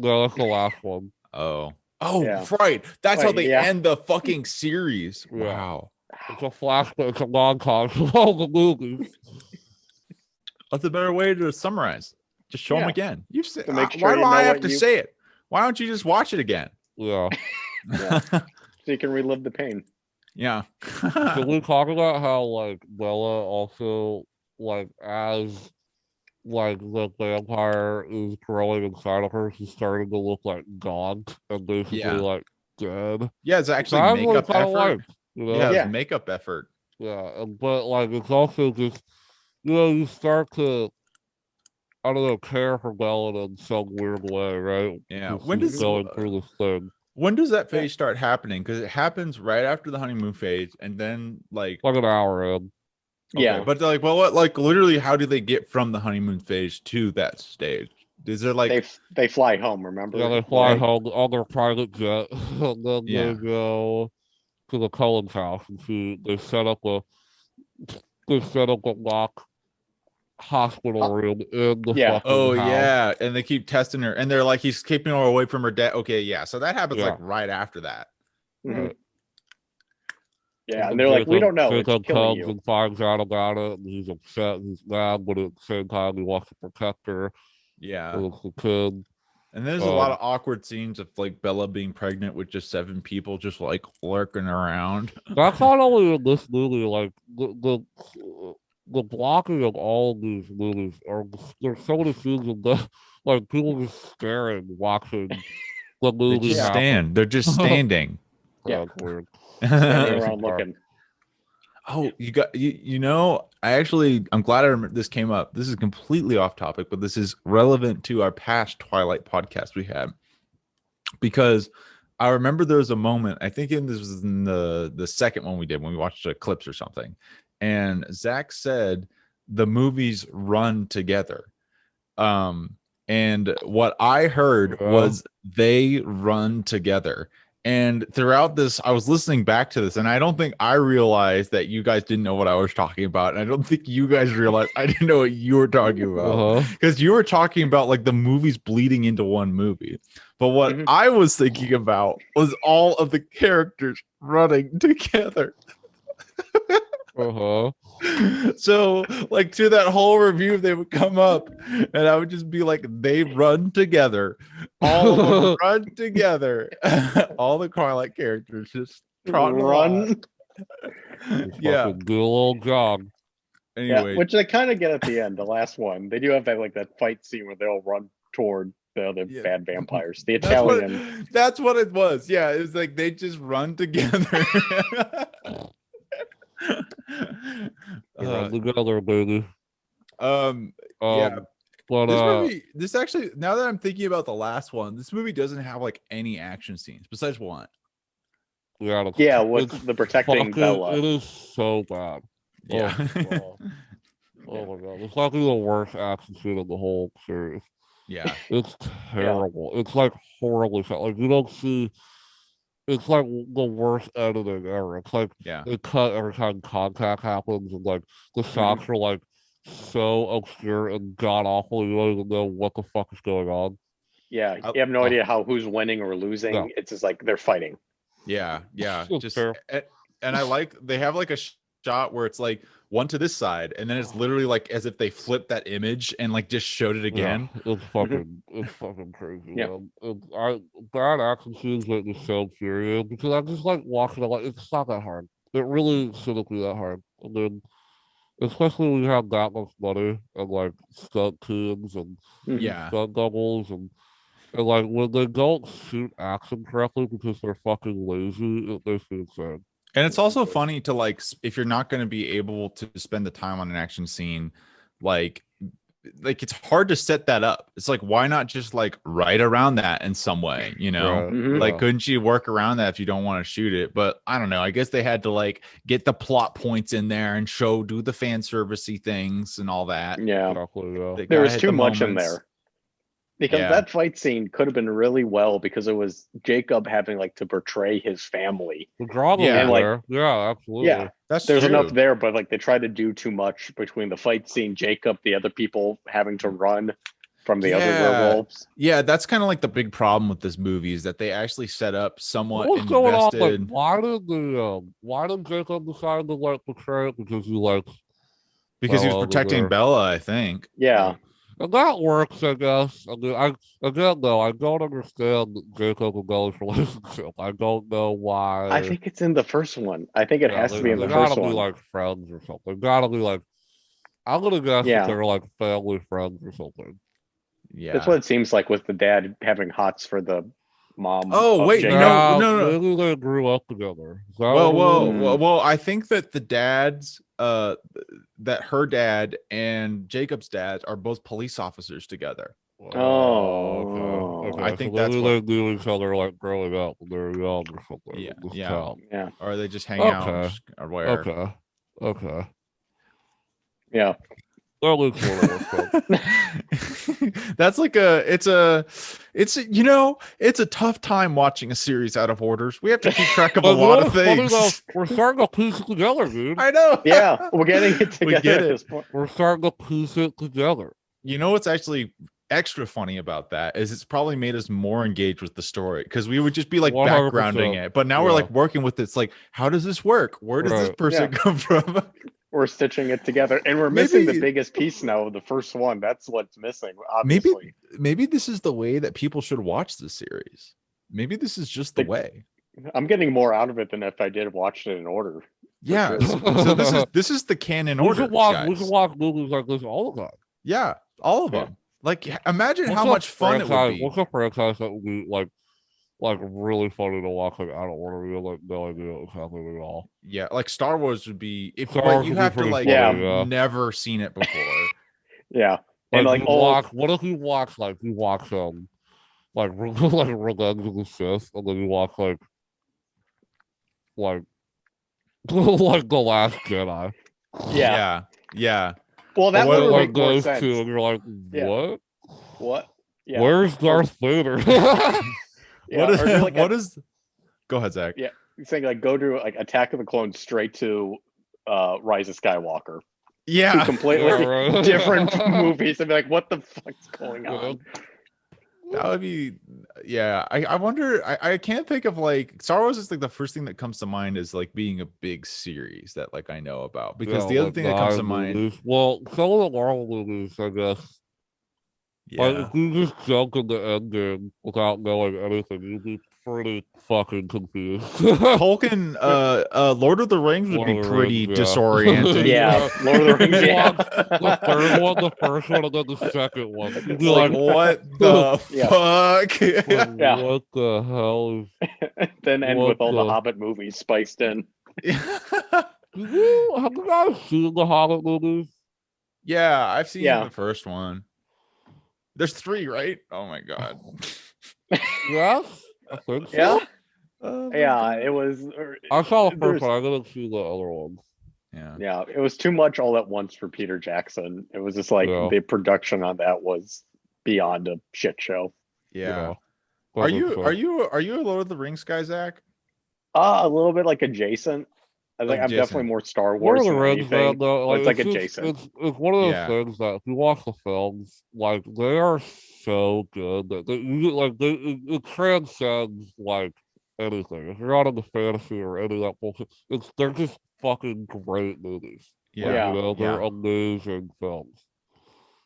No, that's the last one. Oh, Yeah. right. That's how Wait, they yeah. end the fucking series. Yeah. Wow. It's a flashback. It's a montage of all the movies. That's a better way to summarize. Just show them Yeah. again. You say, To make why sure do you know I have what to you- say it? Why don't you just watch it again? Yeah. Yeah. So you can relive the pain. Yeah. Can we talk about how like Bella also like as like the vampire is growing inside of her, she's starting to look like gaunt and basically Yeah. like dead. Yeah, it's actually I really makeup kinda effort. liked, you know? Yeah, it's Yeah. makeup effort. Yeah, but like it's also just you start to I don't know care for Bella in some weird way, right? Yeah. 'Cause When she's does going through this thing when does that phase start happening? Because it happens right after the honeymoon phase, and then like like an hour in. okay, Yeah. but like, well, what like literally, how do they get from the honeymoon phase to that stage? Is there like They fly home. Remember? Yeah, they fly Right? home on their private jet, and then Yeah. they go to the Cullen's house, and they set up a mock hospital room in the Yeah. fucking oh house. yeah, and they keep testing her, and they're like he's keeping her away from her dad. Okay, yeah, so that happens Yeah. like right after that. Mhm. Yeah, and they're like, we don't know. It's Jacob killing comes you. and finds out about it, and he's upset, he's mad, but at the same time, he wants to protect her. Yeah, It's the kid. and there's a lot of awkward scenes of like Bella being pregnant with just 7 people just like lurking around. That's not only in this movie, like the blocking of all of these movies are there's so many scenes of the like people just staring, watching the They movie just happen. stand. They're just standing. Yeah. That's weird. Standing I around looking. Oh, I'm glad I remember this came up. This is completely off topic, but this is relevant to our past Twilight podcast we had, because I remember there was a moment, I think this was in the second one we did when we watched clips or something, and Zach said the movies run together. And what I heard was they run together. And throughout this, I was listening back to this, and I don't think I realized that you guys didn't know what I was talking about. And I don't think you guys realized I didn't know what you were talking about, because you were talking about like the movies bleeding into one movie. But what I was thinking about was all of the characters running together. So like to that whole review, they would come up and I would just be like, they run together, all of them run together. All the Twilight characters just run. Yeah, do a little jog. Anyway, yeah, which I kind of get at the end, the last one. They do have that fight scene where they all run toward the other bad vampires, the Italian. That's what it was. Yeah, it was like they just run together. Together, baby. Yeah, but this actually, now that I'm thinking about the last one, this movie doesn't have like any action scenes besides one. Yeah, with the protecting Bella. It is so bad. Yeah. Oh my god, it's like the worst action scene of the whole series. Yeah, it's terrible. It's like horribly shot. Like you don't see. It's like the worst editing ever. It's like they cut every time contact happens, and like the shots are like so obscure and god awful. You don't even know what the fuck is going on. Yeah, you have no idea who's winning or losing. No. It's just like they're fighting. Yeah, just and I like they have like a shot where it's like one to this side, and then it's literally like as if they flipped that image and like just showed it again. Yeah, it's fucking crazy. Yeah, bad action scenes make me so infuriated because I just like watching it. Like it's not that hard. It really shouldn't be that hard. And then, especially when you have that much money and like stunt teams and stunt doubles and like when they don't shoot action correctly because they're fucking lazy, it makes me insane. And it's also funny to like, if you're not going to be able to spend the time on an action scene, like it's hard to set that up. It's like, why not just like right around that in some way, you know? Like, couldn't you work around that if you don't want to shoot it? But I don't know. I guess they had to like get the plot points in there and do the fan servicey things and all that. Yeah, there was too much in there. Because that fight scene could have been really well because it was Jacob having like to portray his family. Absolutely. Yeah, there's enough there, but like they tried to do too much between the fight scene, Jacob, the other people having to run from the other werewolves. Yeah, that's kind of like the big problem with this movie is that they actually set up somewhat What's going on? Like, why did Jacob decide to like portray it? Because he he was protecting Bella, I think. Yeah. And that works, I guess. I mean, I don't understand Jacob and Bella's relationship. I don't know why. I think it's in the first one. I think it has to be in the first one. They gotta be like friends or something. They gotta be like, I'm gonna guess that they're like family friends or something. Yeah, that's what it seems like with the dad having hots for the mom. Oh wait, no. Maybe they grew up together. Well, I think that the dads, that her dad and Jacob's dad are both police officers together. Okay. I think so that's they knew each other like growing up when they were young or something. Yeah. Or they just hang out or where. Okay. Yeah. That's like it's a tough time watching a series out of orders. We have to keep track of a lot of things. We're starting to piece it together, dude. I know. Yeah, we're getting it together at this point. We're starting to piece it together. You know what's actually extra funny about that is it's probably made us more engaged with the story because we would just be like 100%. Backgrounding it, but now we're like working with it. It's like, how does this work? Where does this person come from? We're stitching it together, and we're missing the biggest piece now of the first one. That's what's missing, obviously. Maybe this is the way that people should watch this series. Maybe this is just the way. I'm getting more out of it than if I did watch it in order. Yeah. So this is the canon order. We should watch movies like this all the time. Yeah, all of them. Like, imagine how much fun it would be. What's a franchise that would be like like really funny to watch. Like I don't want to real like no idea what's happening at all. Yeah, like Star Wars would be if Star but Wars you would be have to pretty like funny, have yeah. never seen it before. Yeah. Like And like you all watch, what if you watch like like Revenge of the Sith, and then you watch like like The Last Jedi. yeah. Yeah. Well, that And one then would like make more those sense. two, and you're like, Yeah. what? What? Yeah. Where's Darth Vader? Yeah. What is Or do like what is Go ahead, Zach. yeah, saying like go to like Attack of the Clones straight to Rise of Skywalker. Two Yeah. completely Yeah, right. different movies. And be like, what the fuck's going on? That would be I wonder I can't think of like Star Wars is like the first thing that comes to mind is like being a big series that like I know about because the other like thing that comes to mind movies. Well, some of the Marvel movies, I guess. Like yeah if you just jump in the ending without knowing anything, you'd be pretty fucking confused. Tolkien Lord of the Rings would Lord be of the pretty Rings, yeah. disorienting. Yeah, Lord of the Rings. You Yeah. watch the third one, the first one, and then the second one. You'd be Like like, what the Yeah. fuck? like, Yeah. what the hell is Then end What with all the the- Hobbit movies spiced in. have you guys seen the Hobbit movies? Yeah, I've seen Yeah. the first one. There's 3, right? Oh my god. Yes, I think so. Yeah. Oh my Yeah, God. it was. I saw the there's- first one. I didn't see the other ones. Yeah. Yeah, it was too much all at once for Peter Jackson. It was just like Yeah. the production on that was beyond a shit show. Yeah. I Are think you so. are you a Lord of the Rings guy, Zach? A little bit like adjacent. I think I'm Adjacent. definitely more Star Lord Wars of the than Rings, man, anything. though, But it's like just- adjacent. It's one of those Yeah. things that if you watch the films, like they are so good that it transcends like anything. If you're not into fantasy or any of that bullshit, they're just fucking great movies. Like, Yeah. you know, they're Yeah. amazing films.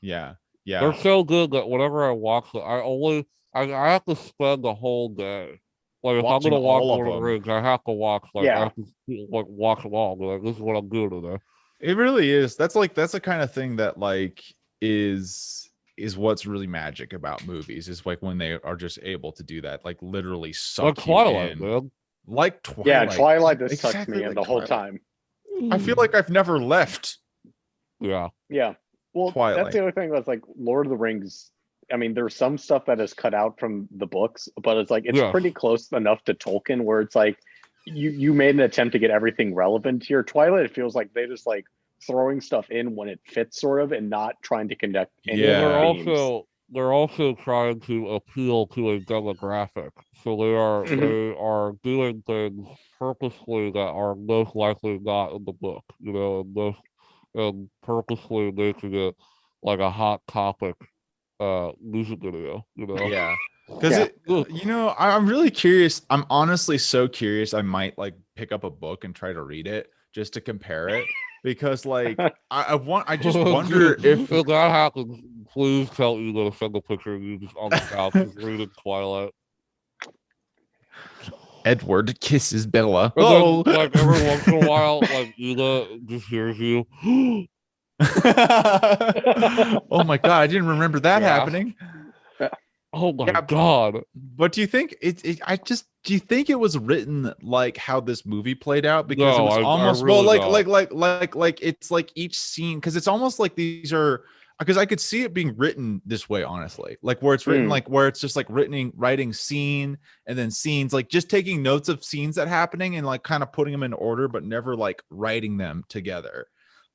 Yeah. They're Yeah. so good that whenever I watch them, I have to spend the whole day. Like if Watching I'm gonna watch all of Lord of the them. Rings, I have to watch I Yeah. have to like watch them all. Be like, this is what I'm doing today. It really is. That's the kind of thing that like is what's really magic about movies is like when they are just able to do that, like literally suck Like you Twilight, in. man. Like Twilight. Yeah, Twilight just sucked Exactly me in like the whole Twilight. time. I feel like I've never left Yeah. Yeah. Well, Twilight. that's the other thing that's like Lord of the Rings. I mean, there's some stuff that is cut out from the books, but it's like it's Yeah. pretty close enough to Tolkien where it's like you made an attempt to get everything relevant to your Twilight. It feels like they just like throwing stuff in when it fits, sort of, and not trying to connect any Yeah. Well, themes. they're also trying to appeal to a demographic. So Mhm. they are doing things purposely that are most likely not in the book, you know, and purposely making it like a hot topic music video, you know. Yeah. Because Yeah. it, you know, I'm really curious. I'm honestly so curious. I might like pick up a book and try to read it just to compare it. Because like I just wonder if that happens, please tell Ela to send a picture of you just on the couch just reading Twilight. Edward kisses Bella. And Oh, then, like every once in a while, like Ela just hears you. oh my god, I didn't remember that Yeah. happening. Oh my Yeah. god. But do you think do you think it was written like how this movie played out? Because it No, was I almost really well, don't. like it's like each scene because it's almost like these are because I could see it being written this way, honestly, like where it's written, Mm. like where it's just like writing scene and then scenes, like just taking notes of scenes that happening and like kind of putting them in order, but never like writing them together.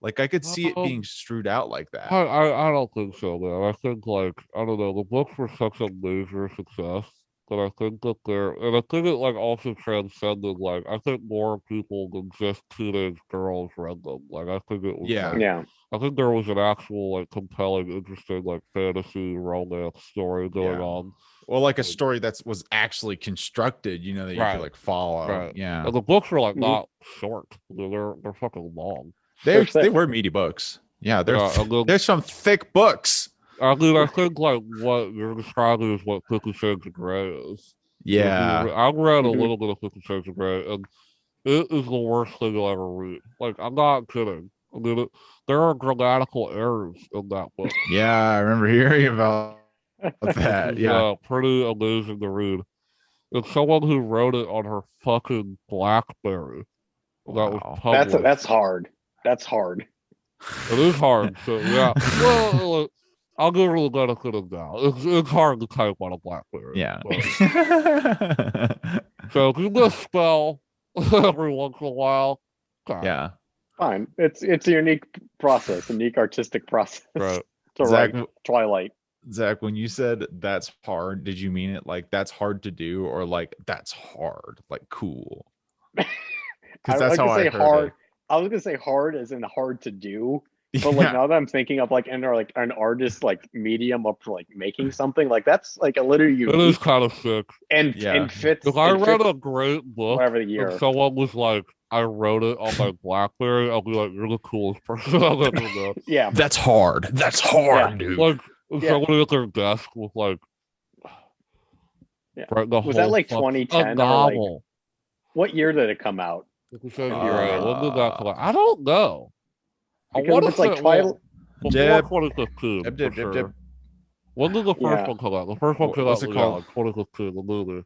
Like I could see it being strewed out like that. I don't think so, man. I think like I don't know, the books were such a major success that I think that and I think it like also transcended like I think more people than just teenage girls read them. Like I think it was Yeah. like, Yeah. I think there was an actual like compelling, interesting like fantasy romance story going Yeah. on. Well, like a story that was actually constructed, you know, that you Right. could like follow. Right. Yeah. And the books are like Mhm. not short. They're fucking long. They thick. were meaty books. Yeah, Yeah, and then- there's some thick books. I mean, I think like what you're describing is what 50 Shades of Grey is. Yeah. I've read a Mhm. little bit of 50 Shades of Grey, and it is the worst thing you'll ever read. Like, I'm not kidding. I mean, there are grammatical errors in that book. Yeah, I remember hearing about that. It's Yeah. pretty amazing to read. It's someone who wrote it on her fucking BlackBerry. That was Wow. published. That's hard. That's hard. It is hard. So yeah. Well, I'll give her the benefit of the doubt. It's hard to type on a BlackBerry. Yeah. So if you misspell every once in a while, okay. Yeah. Fine. It's a unique process, a unique artistic process Right. to Zach, write Twilight. Zach, when you said that's hard, did you mean it like that's hard to do, or like that's hard, like cool? I Because was that's how gonna I say heard hard. I was gonna say hard as in hard to do. it. But like Yeah. now that I'm thinking of like an artist like medium up for like making something, like that's like a literally It is unique kind of sick. and Yeah. fits If I and read fits a great book whatever the year. and someone was like, I wrote it on my BlackBerry, I'll be like, you're the coolest person I've ever met. Yeah. That's hard. That's hard, dude. Like Yeah. someone at their desk with like Yeah. right, the Was that whole like fuck- 2010 a or, like- novel? What year did it come out? Like we said, Uh, right. When did that come out? I don't know. I Because want if to it's like say Twilight. before Jeb. 2015. Jeb, for jeb, jeb, sure. jeb. When did the first Yeah. one come out? The first one came What's out it yeah, called? like 2015, the movie.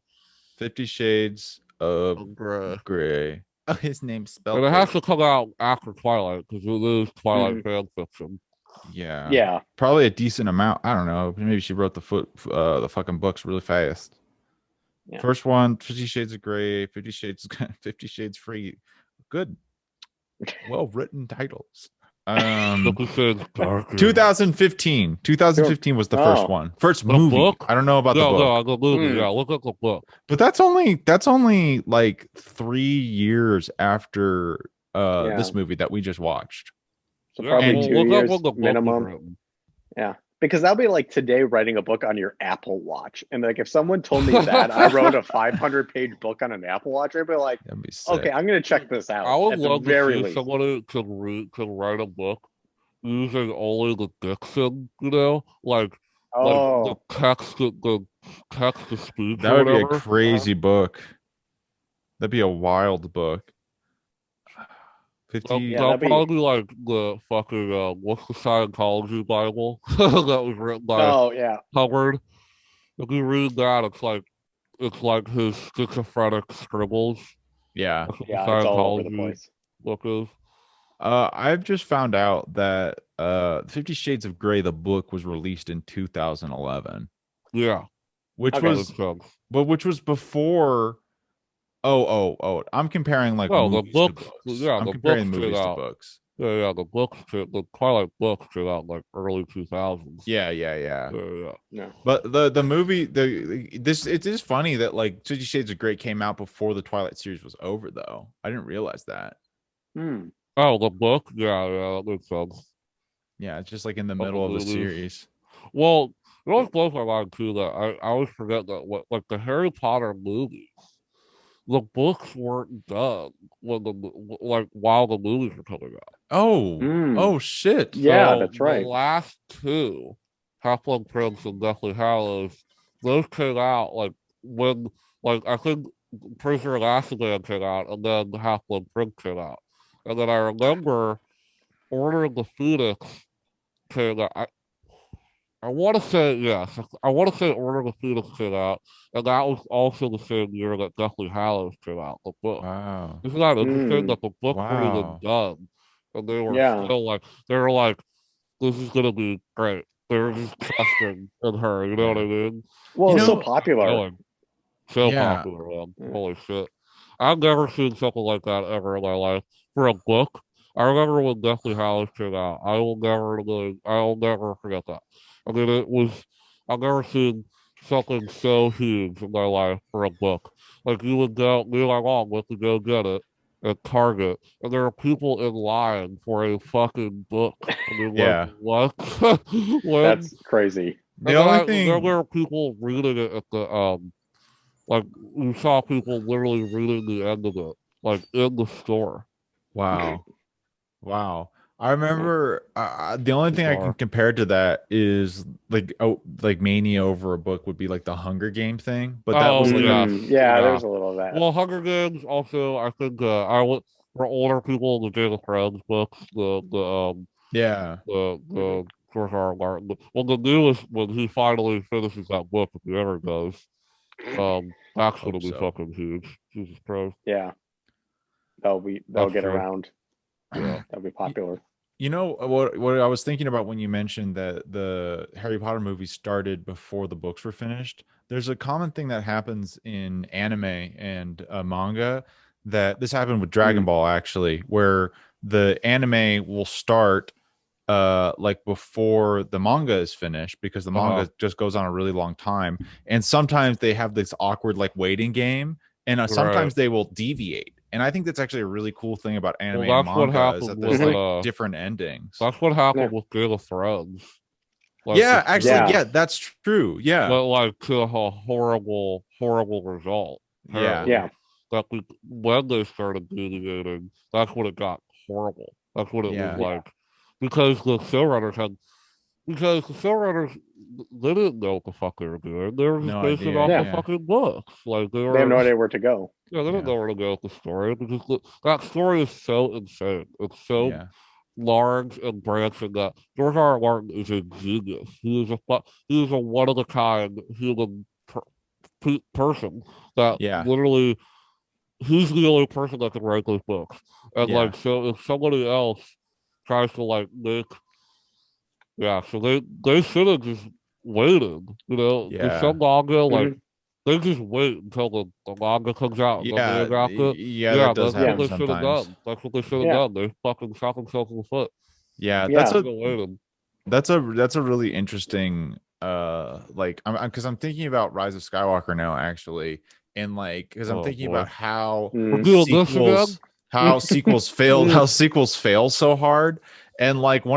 50 Shades of Gray. Gray. Oh, his name's spelled. And it has right. to come out after Twilight because it is Twilight fan fiction. Yeah. Yeah. Probably a decent amount. I don't know. Maybe she wrote the fucking books really fast. Yeah. First one, 50 Shades of Gray, 50 Shades 50 Shades Free. Good. Well written titles. 50 Shades Darker. 2015. 2015 was the first Oh. one. First The movie. book? I don't know about the book. No, the movie. Hmm. Yeah, look at the book. But that's only like 3 years after Yeah. this movie that we just watched. So Yeah, probably And- 2 look up years when the book was minimum. written. Yeah. Because that'll be like today writing a book on your Apple Watch. And like if someone told me that I wrote a 500-page book on an Apple Watch, I'd be like, That'd be sick. okay, I'm gonna check this out. I would at the love to very see least. someone who could write a book using only the diction, you know, like Oh, the text to speech. That or would be a whatever. crazy book. That'd be a wild book. 50 Yeah, That'll that'd be- probably be like the fucking what's the Scientology Bible that was written by oh yeah. Hubbard. If you read that, it's like his schizophrenic scribbles. Yeah. That's what Yeah, the it's all over the Scientology place. book is. I've just found out that 50 Shades of Grey, the book, was released in 2011, Yeah, which Okay. was which was before. Oh! I'm comparing like Well, the movies book- to books. yeah, I'm the comparing books movies came to out. books. yeah. The Twilight books came out in like early 2000s. Yeah. No. But the movie, it is funny that like 50 Shades of Grey came out before the Twilight series was over, though. I didn't realize that. Hmm. Oh, the book? Yeah, that makes sense. Yeah, it's just like in the Oh, middle of the movies. series. Well, it always blows my mind too that I always forget that like the Harry Potter movies, the books weren't done while the movies were coming out. Oh, Mm. oh shit. Yeah, So that's right. The last two, Half-Blood Prince and Deathly Hallows, those came out like when I think Prisoner of Azkaban came out, and then Half-Blood Prince came out, and then I remember Order of the Phoenix came out. I want to say yes. I want to say Order of the Phoenix came out, and that was also the same year that Deathly Hallows came out. The book. Wow. Isn't that interesting Mm. that the book weren't even Wow. done, and they were Yeah. still they were like, this is gonna be great. They were just trusting in her. You know what I mean? Well, You it's so know- popular. So Yeah. popular, man. Yeah. Holy shit! I've never seen something like that ever in my life for a book. I remember when Deathly Hallows came out. I will never forget that. I mean, I've never seen something so huge in my life for a book. Like you would go, me and my mom went to go get it at Target, and there are people in line for a fucking book. I mean, Yeah. like, what? When- That's crazy. The and only then thing. there were people reading it at the like we saw people literally reading the end of it, like in the store. Wow. Wow. I remember the only thing I can Bizarre. compare to that is like mania over a book would be like the Hunger Game thing, but that Oh, was like yeah. Yeah, Yeah. there's a little of that. Well, Hunger Games also, I think I would for older people the Game of Thrones books, yeah. the George R. R. Martin. Well, the newest when he finally finishes that book, if he ever goes, That's gonna Hope be so. fucking huge. Jesus Christ. Yeah, they'll That's get true. around. Yeah. That'll be popular. You know what I was thinking about when you mentioned that the Harry Potter movies started before the books were finished. There's a common thing that happens in anime and manga that this happened with Dragon Mm. Ball actually, where the anime will start like before the manga is finished because the manga just goes on a really long time, and sometimes they have this awkward like waiting game, and Right. sometimes they will deviate. And I think that's actually a really cool thing about anime Well, and that's what manga is happened that there's with like different endings. that's what happened Yeah. with Game of Thrones. Like, Yeah, actually, Yeah. yeah, that's true. Yeah, but like to a horrible, horrible result. yeah, Apparently, Yeah. that when they started deviating, that's when it got horrible. That's what it was yeah, like, because the showrunners had because the showrunners they didn't know what the fuck they were doing. They were just no basing it idea. off the Yeah, fucking books. Like they They have were, no idea where to go. yeah, they didn't yeah, know where to go with the story because that story is so insane. It's so yeah, large and branching that George R. R. Martin is a genius. He is a one of a kind human person that yeah, literally he's the only person that can write those books. And yeah, like so if somebody else tries to like make so they should have just waited, you know, with yeah, some manga like Mhm. they just wait until the manga comes out and then they yeah, adapt it. yeah. Yeah, That does that's what Yeah. happen they should have sometimes. done. That's what they should have Yeah. done. They fucking shot themselves in the foot. Yeah, Yeah. They waited. that's a really interesting like because I'm thinking about Rise of Skywalker now actually, and like because I'm Oh thinking boy. about how We're Mm. doing this again? sequels fail so hard, and like Yeah.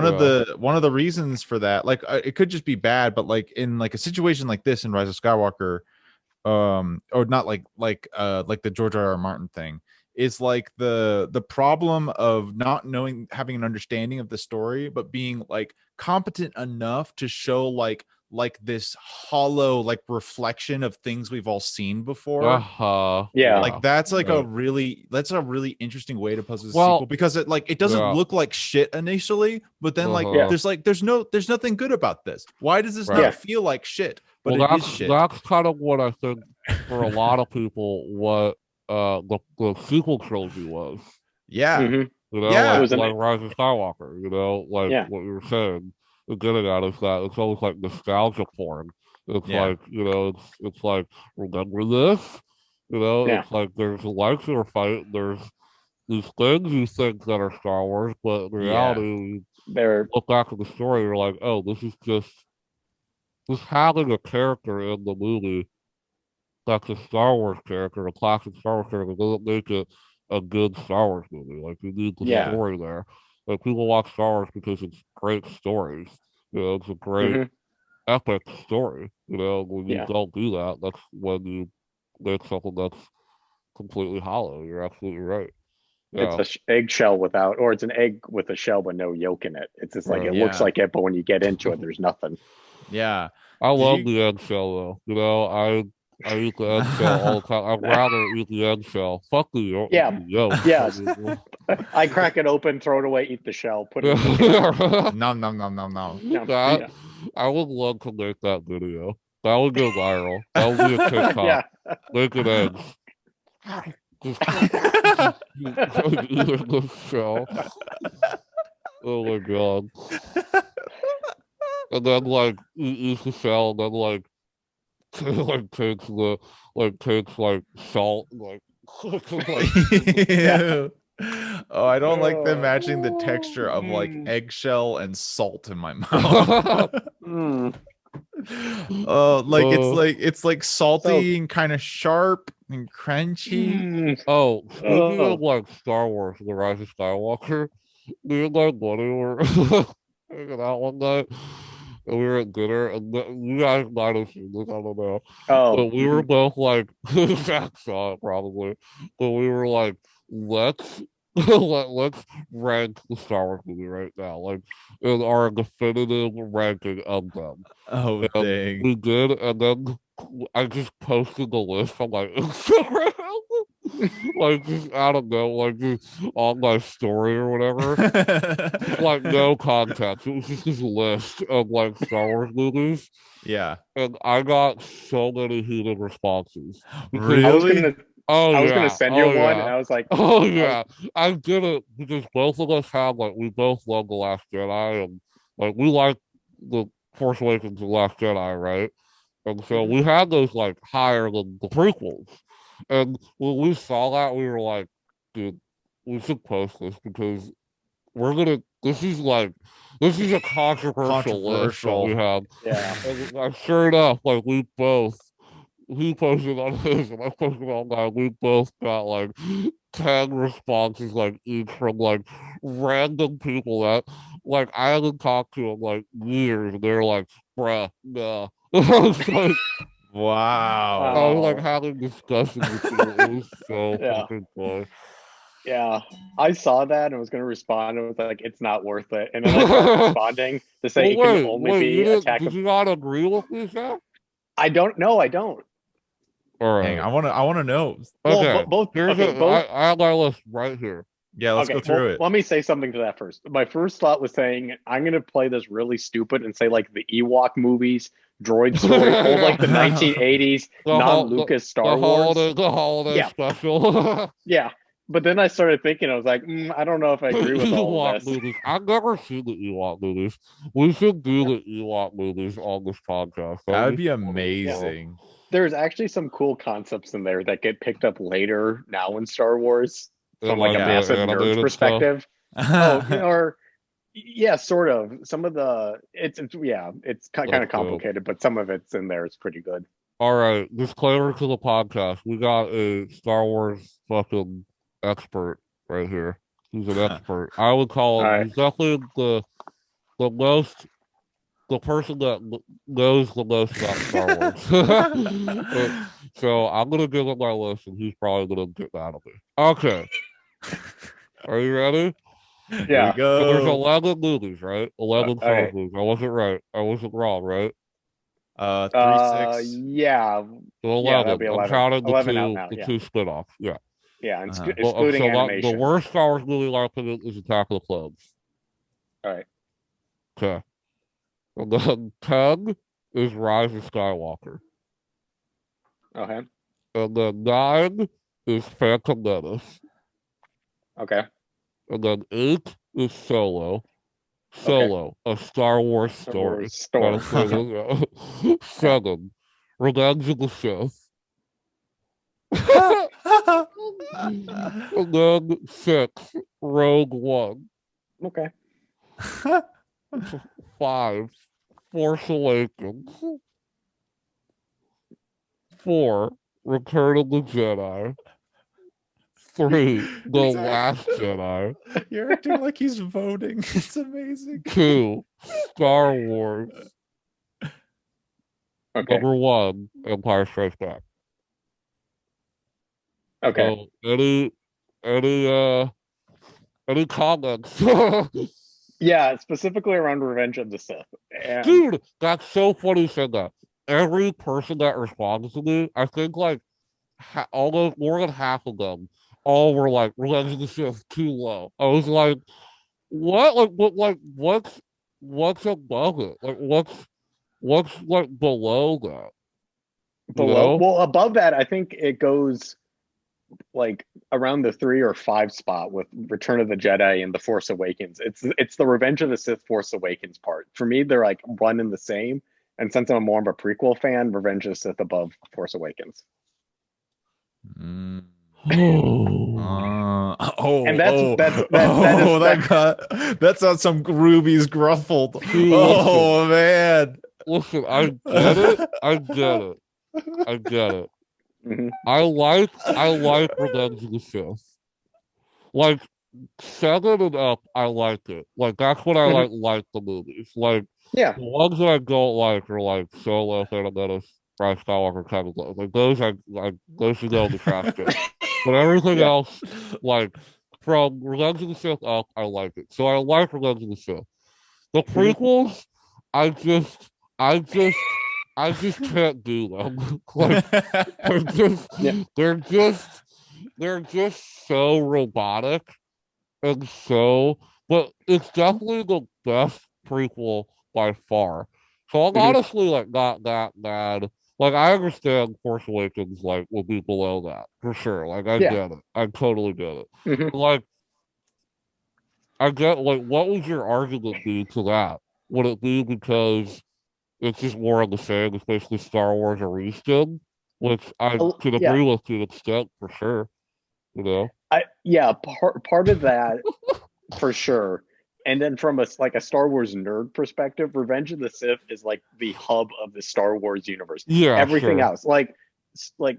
one of the reasons for that, like it could just be bad, but like in like a situation like this in Rise of Skywalker, or not like the George R. R. Martin thing, is like the problem of not knowing, having an understanding of the story but being like competent enough to show like this hollow like reflection of things we've all seen before. Uh-huh. Yeah. Like that's like Right. that's a really interesting way to pose a Well, sequel, because it doesn't yeah. look like shit initially, but then like Uh-huh. there's nothing good about this. Why does this Right. not feel like shit? But Well, it is shit. that's kind of what I think for a lot of people what the sequel trilogy was. Yeah. Mhm. You know, Yeah. It was like Rise of Skywalker, you know, like Yeah. what you were saying. The getting at is that it's almost like nostalgia porn. It's Yeah. like, you know, it's like, remember this? You know, Yeah. it's like there's a lightsaber fight, there's these things you think that are Star Wars, but in reality, you They're look back at the story, you're like, oh, this is just having a character in the movie that's a Star Wars character, a classic Star Wars character, doesn't make it a good Star Wars movie. Like you need the Yeah. story there. Like people watch Star Wars because it's great stories. You know, it's a great Mhm. epic story. You know, when you Yeah. don't do that, that's when you make something that's completely hollow. You're absolutely right. It's Yeah, a eggshell without, or it's an egg with a shell but no yolk in it. It's just like right. it looks Yeah. like it, but when you get into it, there's nothing. Yeah. I Did love you the eggshell though. You know, I eat the eggshell all the time. I'd rather eat the eggshell. Fuck the yolk. Yeah. The yolk. Yes. I I crack it open, throw it away, eat the shell, put it in the mean, nom nom nom nom nom. that Yeah. I would love to make that video. That would go viral. That would be a TikTok. Yeah. Naked eggs. Just eating the shell. Oh my god. And then like eats the shell and then like takes like salt like Ew. Oh, I don't like them matching the texture of like Mm. eggshell and salt in my mouth. Mm. Oh, like Uh, it's like salty and kind of sharp and crunchy. Mm. oh, speaking Oh. of like Star Wars, The Rise of Skywalker, me and my buddy were hanging out one night and we were at dinner and you guys might have seen this, I don't know. Oh. But we were both like, Zach saw it probably, but we were like, let's let's rank the Star Wars movie right now, like in our definitive ranking of them. Oh And dang. we did, and then I just posted the list on my Instagram. like just I don't know, like just on my story or whatever. Just like no context. It was just this list of like Star Wars movies. Yeah. And I got so many heated responses. Because, Really? I was gonna send you one, and I was like, oh yeah, I did it because both of us have like we both love The Last Jedi, and like we like the Force Awakens and Last Jedi, right? And so we had those like higher than the prequels. And when we saw that, we were like, dude, we should post this because we're gonna. This is a controversial list that we have. yeah. And, sure enough, like he posted on his and I posted on mine. We both got like 10 responses, like each from like random people that like I haven't talked to in like years. And they're like, bruh, no. I was like, Wow. I was like having discussions with you. It was so fucking funny. Yeah, I saw that and was going to respond. And was like, it's not worth it. And then I tried responding to say it can only be Attack of... Did you not agree with me, Sam? I don't know. I don't. All right. Dang, I want to know. Okay. Well, I have my list right here. Yeah, let's go through it. Let me say something to that first. My first thought was saying, I'm going to play this really stupid and say like the Ewok movies, Droid Story, old like the 1980s, non-Lucas Star Wars. The holiday special. Yeah. But then I started thinking, I was like, I don't know if I agree with all this. Movies. I've never seen the Ewok movies. We should do the Ewok movies on this podcast. That would be amazing. There's actually some cool concepts in there that get picked up later now in Star Wars from like a massive nerd perspective. Or yeah, sort of. Some of the it's kind of complicated, but some of it's in there. It's pretty good. All right, disclaimer to the podcast: we got a Star Wars fucking expert right here. He's an expert. I would call him. He's definitely the person that knows the most about Star Wars. So I'm gonna give him my list, and he's probably gonna get mad at me. Okay, are you ready? Yeah. So there's 11 movies, right? 11 Star Wars movies. I wasn't right. I wasn't wrong, right? 3, 6. Yeah. So 11. Yeah, I'm counting the two spin-offs. Yeah. Yeah, excluding animation. The worst Star Wars movie, in my opinion, is Attack of the Clones. All right. Okay. And then 10 is Rise of Skywalker. Okay. And then 9 is Phantom Menace. Okay. And then 8 is Solo. A Star Wars story. 7, Revenge of the Sith. And then 6, Rogue One. Okay. 5, Force Awakens. 4, Return of the Jedi. 3, The Last Jedi. You're acting like he's voting. It's amazing. 2, Star Wars. Okay. Number 1, Empire Strikes Back. Okay. So any comments? Yeah, specifically around Revenge of the Sith. And... Dude, that's so funny you said that. Every person that responded to me, I think like almost more than half of them, all were like, Revenge of the Sith too low. I was like, what? What's above it? Like, what's like below that? Below? Well, above that, I think it goes like around the 3 or 5 spot with Return of the Jedi and The Force Awakens. It's the Revenge of the Sith Force Awakens part. For me, they're like one and the same. And since I'm more of a prequel fan, Revenge of the Sith above Force Awakens. And that's on some Ruby's Gruffled. Oh man. Listen, I get it. Mm-hmm. I like Revenge of the Sith. Like 7 and up, I like it. Like that's what I like the movies. Like the ones that I don't like are like Solo, Phantom Menace, Rise of Skywalker, kind of like those those should go in the trash can. But everything else, like from Revenge of the Sith up, I like it. So I like Revenge of the Sith. The prequels, I just can't do them. Like they're just they're just so robotic and but it's definitely the best prequel by far. So I'm Mhm. honestly like not that mad. Like I understand Force Awakens like will be below that for sure. Like I Yeah. get it. I totally get it. Mhm. Like I get like what would your argument be to that? Would it be because it's just more of the same, it's basically Star Wars a reskin? Which I could Yeah. agree with to an extent for sure, you know? Yeah, part of that for sure. And then from a Star Wars nerd perspective, Revenge of the Sith is like the hub of the Star Wars universe. Yeah, Everything sure. else, like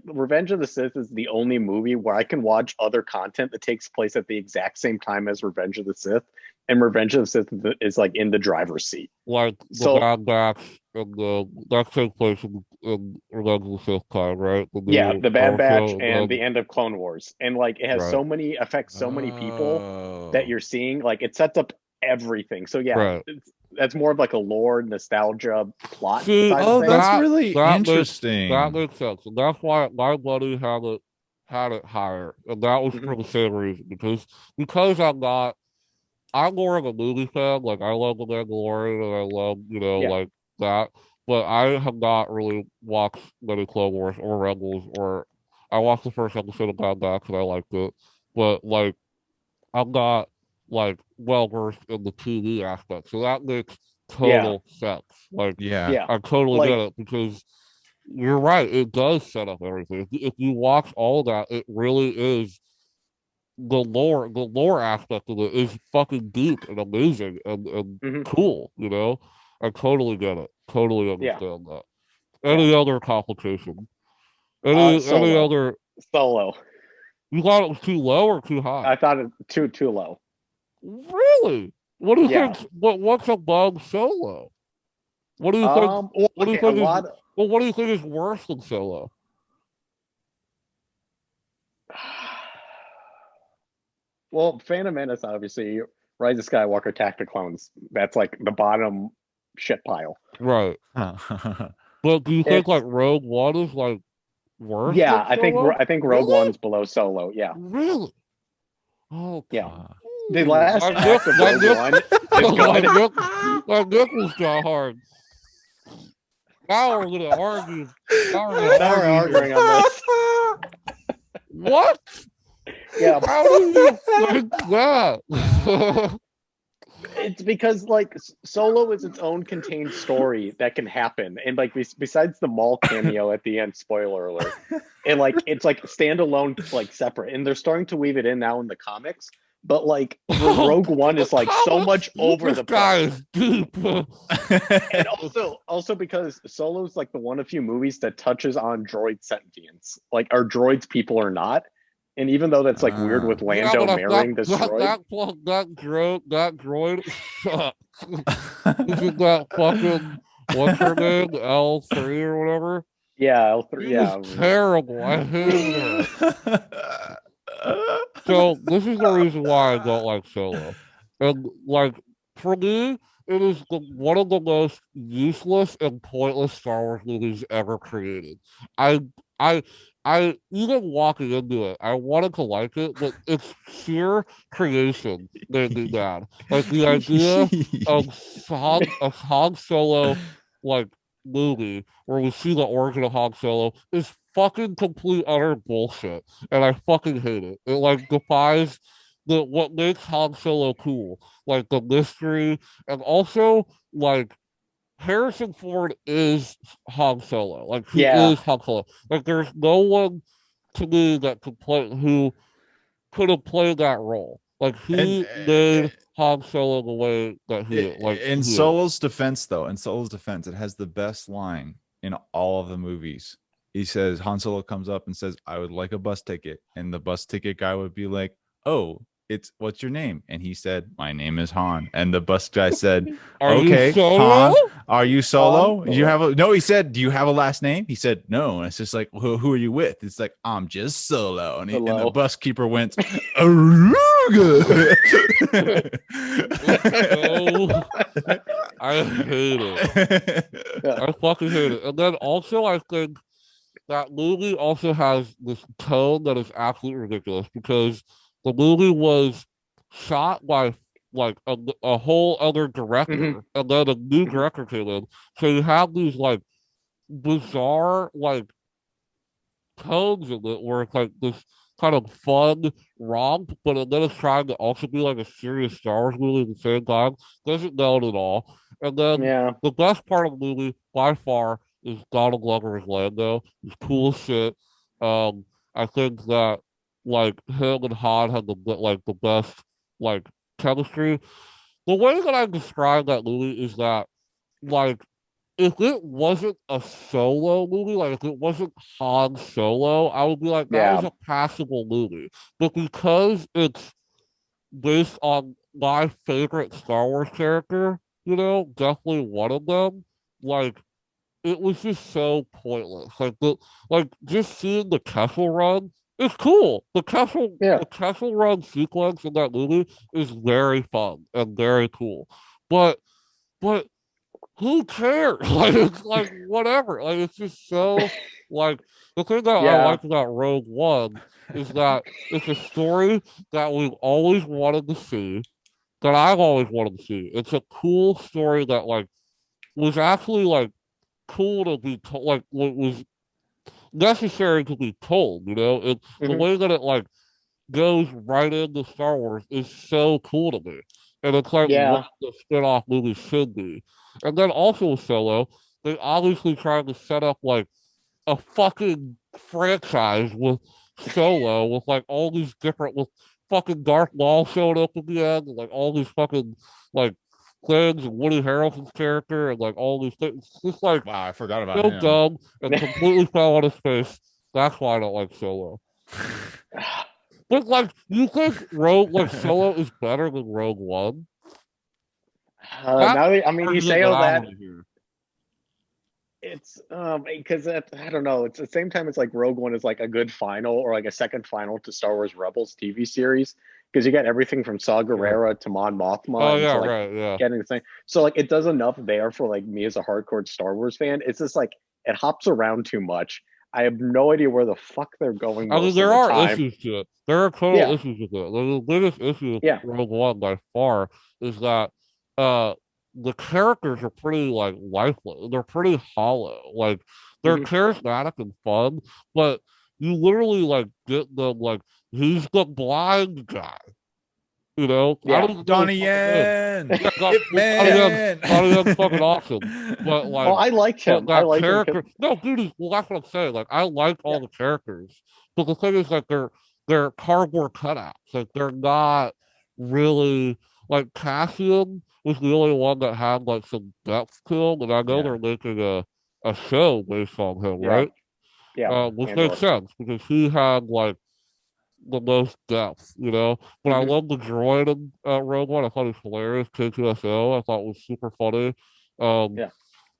Revenge of the Sith is the only movie where I can watch other content that takes place at the exact same time as Revenge of the Sith, and Revenge of the Sith is like in the driver's seat. Like the So Bad Batch and the that takes place in Revenge of the Sith time, right? The yeah, new the Bad Batch also and the end of Clone Wars, and like it has right, so many affects so many people that Oh. you're seeing. Like it sets up everything. So yeah, right. that's more of like a lore nostalgia plot See, side of Oh, that's things. really that interesting. makes sense, and that's why my buddy had it higher, and that was Hmm. for the same reason because I'm more of a movie fan. Like I love The Mandalorian and I love Yeah, like that, but I have not really watched many Clone Wars or Rebels or I watched the first episode of Bad Batch and I liked it, but like I'm not like well versed in the TV aspect, so that makes yeah, total sense. Like Yeah. yeah. I totally get Like it because you're right. It does set up everything. If you watch all that, it really is the lore aspect of it is fucking deep and amazing and mhm, cool, you know? I totally get it. Totally yeah, understand that. yeah. Any other complication? Any Solo, other Solo. you thought it was too low or too high? I thought it too low. Really? What do you Yeah. think what's above solo? What do you think Well, what do you okay. A think is lot. what do you think is worse than solo? Well, Phantom Menace, obviously, Rise of Skywalker, Attack the Clones. That's like the bottom shit pile. Right. Huh. But do you think like It's Rogue One is like worse yeah. than solo? I think Rogue Really? One's below Solo. Yeah, Really? Okay. yeah. Uh, The Ooh, last act of Rogue One is my good. Nick, my nipples got hard. Now we're gonna argue. Now we're gonna Now we're argue here. arguing on this. What? Yeah, How do you think that? it's because like Solo is its own contained story that can happen, and like besides the Maul cameo at the end, spoiler alert, and like it's like standalone, like separate, and they're starting to weave it in now in the comics. But like Rogue One is like so much over This the guy place, is deep. and also because Solo's like the one of few movies that touches on droid sentience, like are droids people or not. And even though that's like weird with Yeah, but Lando marrying this droid, that droid sucks. This is that fucking what's her name? L3 or whatever. yeah, L3, She was yeah, terrible. I hated her. So this is the reason why I don't like Solo. And like for me, it is one of the most useless and pointless Star Wars movies ever created. I I I even walking into it, I wanted to like it, but its sheer creation made me mad. Like the idea of Han Solo like movie where we see the origin of Han Solo is fucking complete utter bullshit, and I fucking hate it. It like defies the what makes Han Solo cool, like the mystery, and also like Harrison Ford is Han Solo. Like he yeah. is Han Solo. Like there's no one to me that could play who could have played that role. Like and he made Han Solo the way that he in he is. Solo's defense, though, in Solo's defense, it has the best line in all of the movies. He says, Han Solo comes up and says, "I would like a bus ticket," and the bus ticket guy would be like, "Oh, it's what's your name?" And he said, "My name is Han." And the bus guy said, Are you "Okay, Solo? Han, are you Han Solo? Do you Solo. have a no?" He said, "Do you have a last name?" He said, "No." And it's just like, who are you with? It's like, "I'm just Solo." And, and the Hello. bus keeper went, "Aruga." So I hate it. Yeah. I fucking hate it. And then also I think that movie also has this tone that is absolutely ridiculous because the movie was shot by like a whole other Hmm. director, and then a new Hmm. director came in. So you have these like bizarre like tones in it where it's like this kind of fun romp, but then it's trying to also be like a serious Star Wars movie at the same time. Doesn't know it at all. And then Yeah. the best part of the movie by far is Donald Glover's Lando. He's cool as shit. Um, I think that like him and Han had the best like chemistry. The way that I describe that movie is that like if it wasn't a solo movie, like if it wasn't Han Solo, I would be like, that was Yeah. a passable movie. But because it's based on my favorite Star Wars character, definitely one of them, like it was just so pointless. Like just seeing the Kessel Run is cool. Yeah. The Kessel Run sequence in that movie is very fun and very cool. But but who cares? Like it's like whatever. Like it's just so like the thing that I Yeah. like about Rogue One is that it's a story that we've always wanted to see, that I've always wanted to see. It's a cool story that like was actually like cool to be told, like was necessary to be told. It the Hmm. way that it like goes right into Star Wars is so cool to me. And it's like what Yeah. the spin-off movie should be. And then also with Solo, they obviously tried to set up like a fucking franchise with Solo with like all these different with fucking Darth Maul showing up at the end and like all these fucking like things and Woody Harrelson's character and like all these things. It's just like Wow, I forgot about so him. dumb and completely fell on his face. That's why I don't like Solo. But like, you think Rogue like Solo is better than Rogue One? That's Now, I the mean, you argument say that all I that. want to hear. It's because I don't know. It's at the same time. It's like Rogue One is like a good final or like a second final to Star Wars Rebels TV series because you got everything from Saw Yeah. Gerrera to Mon Oh Mothma and yeah, to like right, yeah. getting the thing. So like it does enough there for like me as a hardcore Star Wars fan. It's just like it hops around too much. I have no idea where the fuck they're going I mean, most of there the are time. issues to it. There are total Yeah, issues with it. The biggest issue with yeah. Rogue One by far is that uh the characters are pretty like lifeless. They're pretty hollow. Like they're Hmm. charismatic and fun, but you literally like get them like he's the blind guy. I Yeah. don't even know his Donnie fucking name. Yen, Yeah, Ip Yeah. Man. Donnie Young's fucking awesome. But Oh, like, I liked but him. I that liked him because character, no, dude, well, that's what I'm saying. Like, I like yeah. all the characters, but the thing is, like, they're cardboard cutouts. Like, they're not really like Cassian was the only one that had like some depth to him, and I know Yeah, they're making a show based on him, Yeah. right? Yeah. Which makes Andor. sense because he had like the most depth. But I Hmm. love the droid in Rogue One. I thought it was hilarious. K2SO, I thought was super funny. Um, Yeah.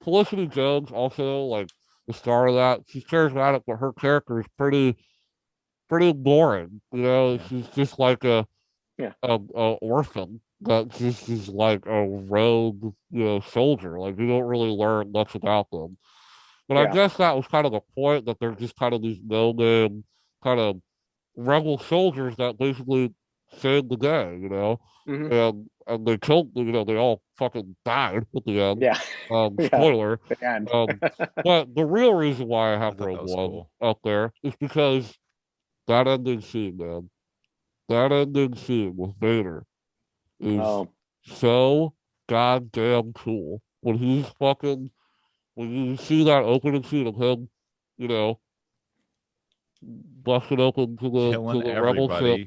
Felicity Jones also like the star of that. She's charismatic, but her character is pretty boring. yeah, She's just like Yeah. a orphan that just is like a rogue, soldier. Like you don't really learn much about them. But I Yeah. guess that was kind of the point that they're just kind of these no-name kind of rebel soldiers that basically saved the day. Hmm. And they killed, they all fucking died at the end. Yeah. Yeah. Spoiler. The end. Um, but the real reason why I I have thought that Rogue was One cool. up there is because that ending scene, man. That ending scene with Vader is Oh, so goddamn cool. When you see that opening scene of him, you know, busting open to Killing the rebel ship, everybody.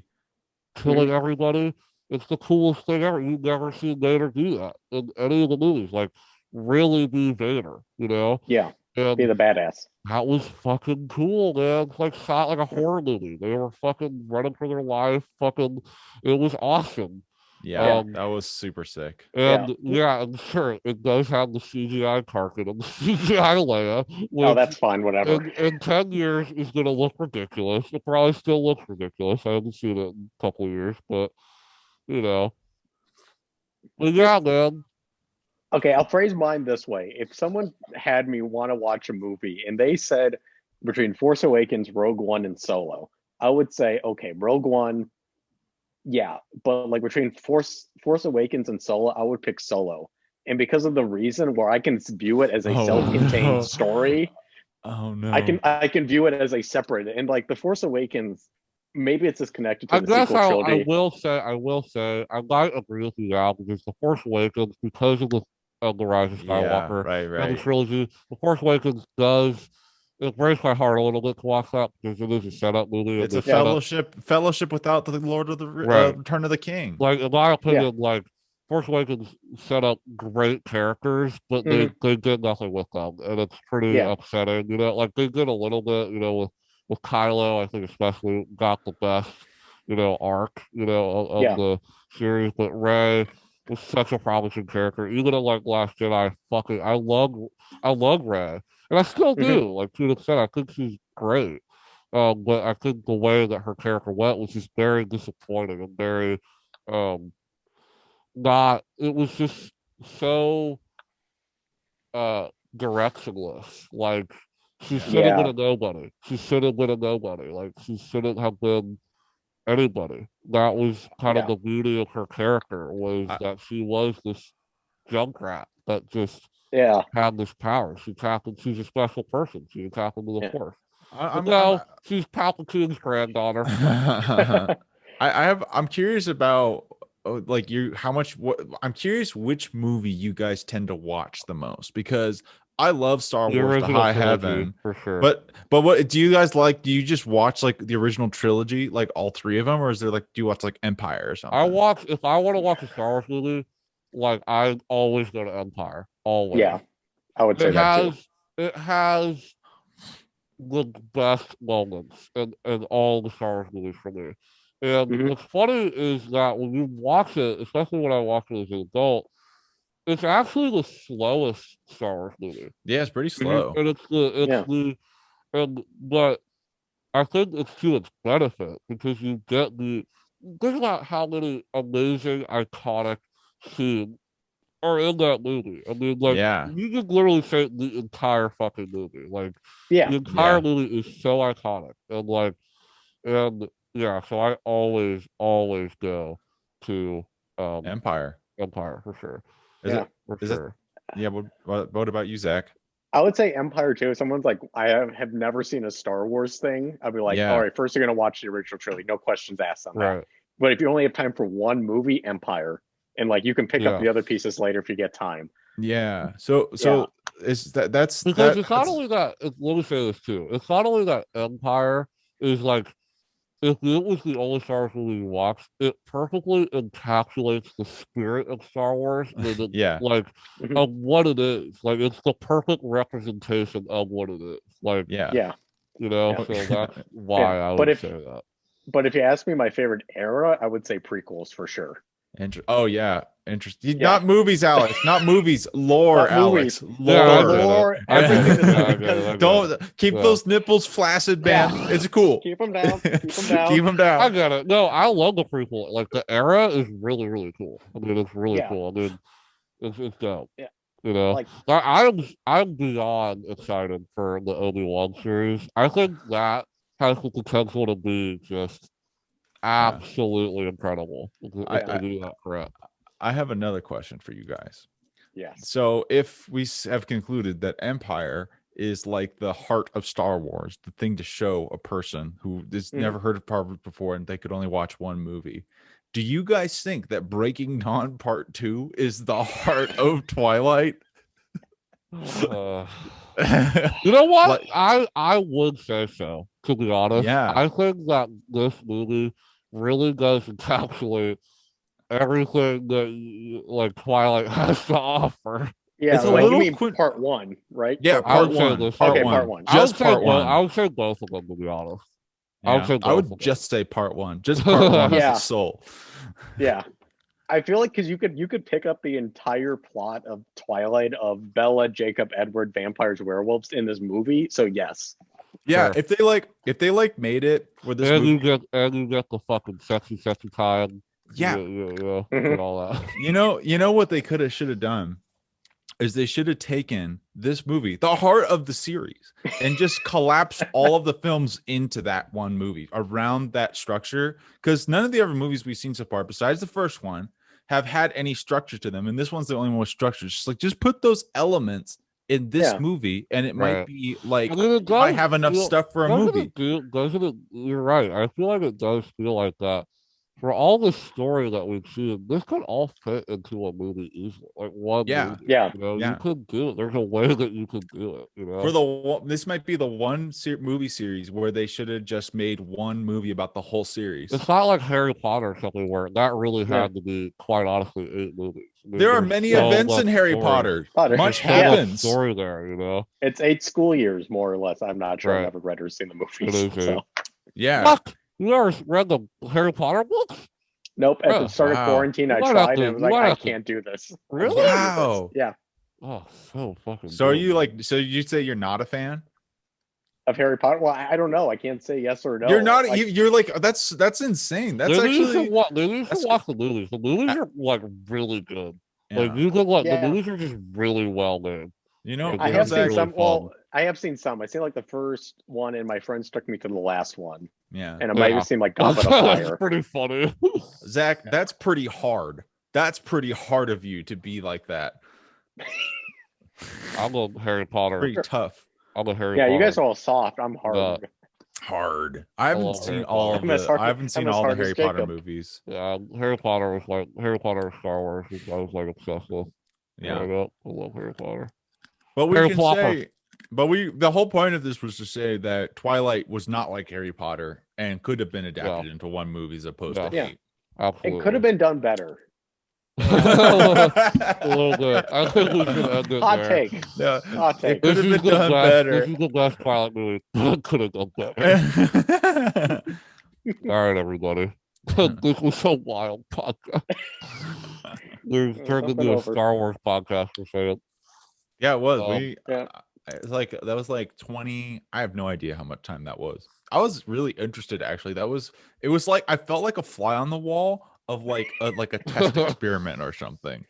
hmm. killing everybody. It's the coolest thing ever. You've never seen Vader do that in any of the movies. Like, really be Vader. Yeah. Be And the badass. that was fucking cool, man. It's like shot like a Yeah. horror movie. They were fucking running for their life. It was awesome. Yeah, Yeah. Um, that was super sick. Yeah. and yeah, and sure, it does have the CGI Tarkin and the CGI Leia, Oh, which that's fine. Whatever. in 10 years is going to look ridiculous. It probably still looks ridiculous. I haven't seen it in a couple of years, but you know. But If yeah, man. okay, I'll phrase mine this way: if someone had me want to watch a movie and they said between Force Awakens, Rogue One, and Solo. I would say, okay, Rogue One, yeah, but like between Force Awakens and Solo, I would pick Solo. And because of the reason where I can view it as a self-contained no. story, Oh I no. can view it as a separate, and like the Force Awakens, maybe it's just connected to I the guess sequel I trilogy. will say, I might agree with you now because The Force Awakens, because of the Rise of Yeah, Skywalker right, and the right. trilogy, The Force Awakens it breaks my heart a little bit to watch that because it is a setup movie and It's they a set up fellowship without the Lord of the right. Return of the King. Like in my Yeah. opinion, like Force Awakens set up great characters, but they did nothing with them, and it's pretty Yeah. upsetting. You know, like they did a little bit, with Kylo, I think especially got the best, arc, of Yeah. the series. But Rey was such a promising character. Even in like Last Jedi, I love Rey, and I still Mhm. do. Like to an extent, I think she's great. But I think the way that her character went was just very disappointing and very um not it was just so uh directionless. Like she Yeah. should have been Yeah. a nobody. She should have been a nobody. Like she shouldn't have been anybody. That was kind of Yeah. the beauty of her character was I, that she was this junkrat that just Yeah. had this power. She's a special person. She tapped into the Yeah. force. But I'm no, she's Palpatine's granddaughter. I'm curious about like you how much what I'm curious which movie you guys tend to watch the most because I love Star The Wars to original high trilogy, heaven. for sure. But what do you guys like? Do you just watch like the original trilogy, like all three of them, or is there like do you watch like Empire or something? If I want to watch a Star Wars movie, like I always go to Empire. Always. Yeah. I would say It that too. has it has the best moments in all the Star Wars movies for me. And Hmm. what's funny is that when you watch it, especially when I watch it as an adult, it's actually the slowest Star Wars movie. Yeah, it's pretty Hmm. slow. And Yeah. but I think it's to its benefit because you get think about how many amazing iconic scenes are in that movie. I mean, like Yeah. you could literally say the entire fucking movie. Like Yeah. the entire Yeah. movie is so iconic, and yeah. So I always go to Empire. Empire for sure, Is Yeah. it for is it sure. yeah, what about you, Zach? I would say Empire too. Someone's like, have never seen a Star Wars thing. I'd be like, all Yeah. right, first you're gonna watch the original trilogy, no questions asked on that. Right. But if you only have time for one movie, Empire, and like you can pick up Yeah. the other pieces later if you get time. Yeah. So Yeah. is that's Because it's not only that. Let me say this too. It's not only that Empire is like if it was the only Star Wars movie you watched, it perfectly encapsulates the spirit of Star Wars and yeah. like Hmm. of what it is. Like it's the perfect representation of what it is. Like, Yeah. Yeah. Yeah. so that's Yeah. why I But would say that. if you ask me my favorite era, I would say prequels for sure. Oh yeah, interesting. Yeah. Not movies, Alex. Not movies. Lore, Not Alex. movies. Yeah, The I Lore. get it. lore, I get everything it. that's Yeah, in I it, get it. I because get it. Don't keep Yeah. those nipples flaccid, yeah, man. It's cool. keep them down. Keep them down. Keep them I down. get it. No, I love the prequel. Like the era is really, really cool. I mean, it's really Yeah. cool. I mean, it's dope. Yeah. You know, Like, I'm beyond excited for the Obi-Wan series. I think that has the potential to be just Yeah. absolutely incredible I, if they I do that correct. I have another question for you guys. yes. So if we have concluded that Empire is like the heart of Star Wars, the thing to show a person who has Mhm. never heard of Star Wars before and they could only watch one movie. Do you guys think that Breaking Dawn Part 2 is the heart of Twilight? Uh, you know what? Like, I would say so. To be honest, yeah. I think that this movie really does encapsulate everything that like Twilight has to offer. Yeah, It's a like you little mean part one, right? Yeah, Or I part would say one. this Part Okay, one. part one. I would Just say part both. one. I would say both of them to be honest. I would Yeah. say I both of would them. just say part one. Just part one is Yeah. the soul. Yeah. I feel like because you could pick up the entire plot of Twilight of Bella, Jacob, Edward, vampires, werewolves in this movie. So yes. Yeah, Sure. if they like made it for this And movie, you get the fucking sexy time. yeah. And Mhm. all that. You know what they should have done is they should have taken this movie, the heart of the series, and just collapse all of the films into that one movie around that structure. Because none of the other movies we've seen so far, besides the first one, have had any structure to them. And this one's the only one with structure. It's just like, just put those elements in this movie, and it might be like, I have enough stuff for a movie. You're right. I feel like it does feel like that. For all the story that we've seen, this could all fit into a movie easily. Like one movie. Yeah. You know, you could do it. There's a way that you could do it, you know. For this might be the one movie series where they should have just made one movie about the whole series. It's not like Harry Potter or something where that really had to be, quite honestly, 8 movies. There are many events in Harry Potter. Much happens. Story there, you know. It's 8 school years, more or less. I'm not sure. I've never read or seen the movies. So. Yeah. Fuck. You ever read the Harry Potter books? Nope. At the start of quarantine, I tried and I was like, I can't do this. Really? Wow. Yeah. Oh, so fucking. So are you like? So you say you're not a fan of Harry Potter? Well, I don't know. I can't say yes or no. You're not. Like, you're like that's insane. That's actually. You should watch the movies. The movies are like really good. Yeah. Like you could like the movies are just really well made. You know, I have seen some. Well, I have seen some. I seen like the first one, and my friends took me to the last one. Yeah, and it might have seemed like Goblet of Fire. That's pretty funny. Zach, that's pretty hard. That's pretty hard of you to be like that. I'm a Harry Potter. Pretty tough. I'm a Harry Potter. Yeah, you guys are all soft. I'm hard. Hard. I haven't seen all of the. I haven't seen all the Harry Potter movies. Yeah, Harry Potter was like Harry Potter and Star Wars. I was like obsessed with. Yeah, I love Harry Potter. But we can say, the whole point of this was to say that Twilight was not like Harry Potter and could have been adapted into one movie as opposed to 8. Absolutely. It could have been done better. A little bit. I think we should end it Hot there. take. Yeah. Hot take. It could have been done better. This is the best Twilight movie. Could have done better. All right, everybody. This was a wild podcast. There's turned into a Star Wars podcast for saying. Yeah, it was. It's like that was like 20. I have no idea how much time that was. I was really interested actually. It was like I felt like a fly on the wall of like a test experiment or something.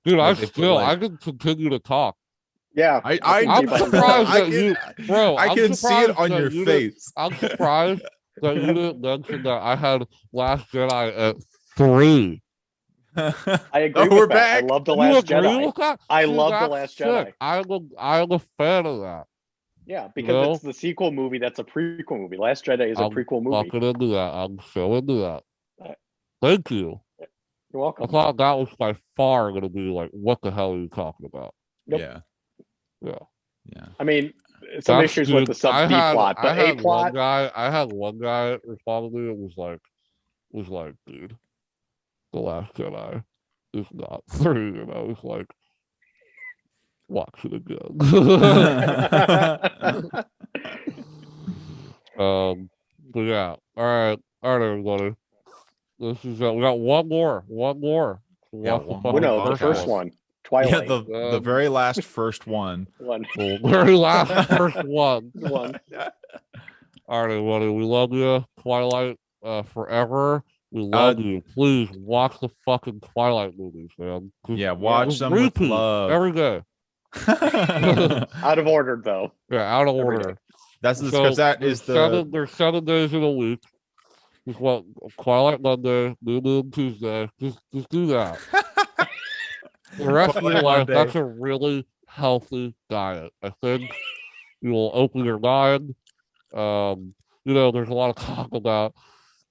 Dude, I can continue to talk. Yeah, I'm surprised that you, bro. I can see it on your face. I'm surprised that you didn't mention that I had Last Jedi at 3. I agree with that. I love The Last Jedi. I love The Last Jedi. I'm a fan of that. Yeah, because it's the sequel movie that's a prequel movie. Last Jedi is a prequel movie. I'm fucking into that. I'm so into that. Thank you. You're welcome. I thought that was by far going to be like, what the hell are you talking about? Nope. Yeah. I mean, some issues with the sub B plot, but A plot. I had one guy respond to me and was like, dude, The Last Jedi is not 3, and I was like, watch it again. But yeah, all right, everybody. This is we got one more. Yeah, the first one. Twilight. Yeah, the very last first one. The very last first one. All right, everybody. We love you, Twilight, forever. We love you. Please watch the fucking Twilight movies, man. Yeah, watch them with love every day. Out of order, though. Yeah, out of order. That's because there's 7 days in a week. Just what Twilight Monday, New Moon Tuesday. Just do that. The rest of your life, that's a really healthy diet. I think you will open your mind. There's a lot of talk about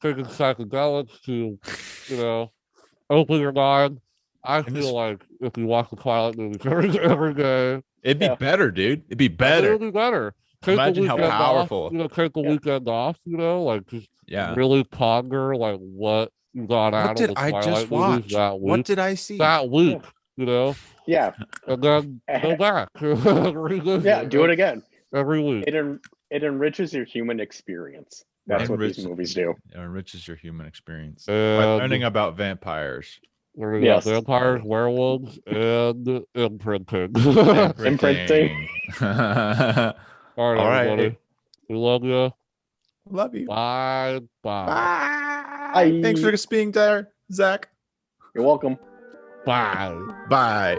taking psychedelics to, open your mind. I feel like if you watch the Twilight movies every day, it'd be better, dude. It'd be better. It'd be better. Imagine how powerful. Take the weekend off. Like just really ponder like what you got out of the Twilight movies that week. What did I see that week? Yeah, and then go back. Do it again every week. It enriches your human experience. That's what these movies do. It enriches your human experience by learning about vampires. Learning about vampires, werewolves, and imprinting. Imprinting. All right, everybody. We love you. Love you. Bye. Thanks for being there, Zach. You're welcome. Bye. Bye.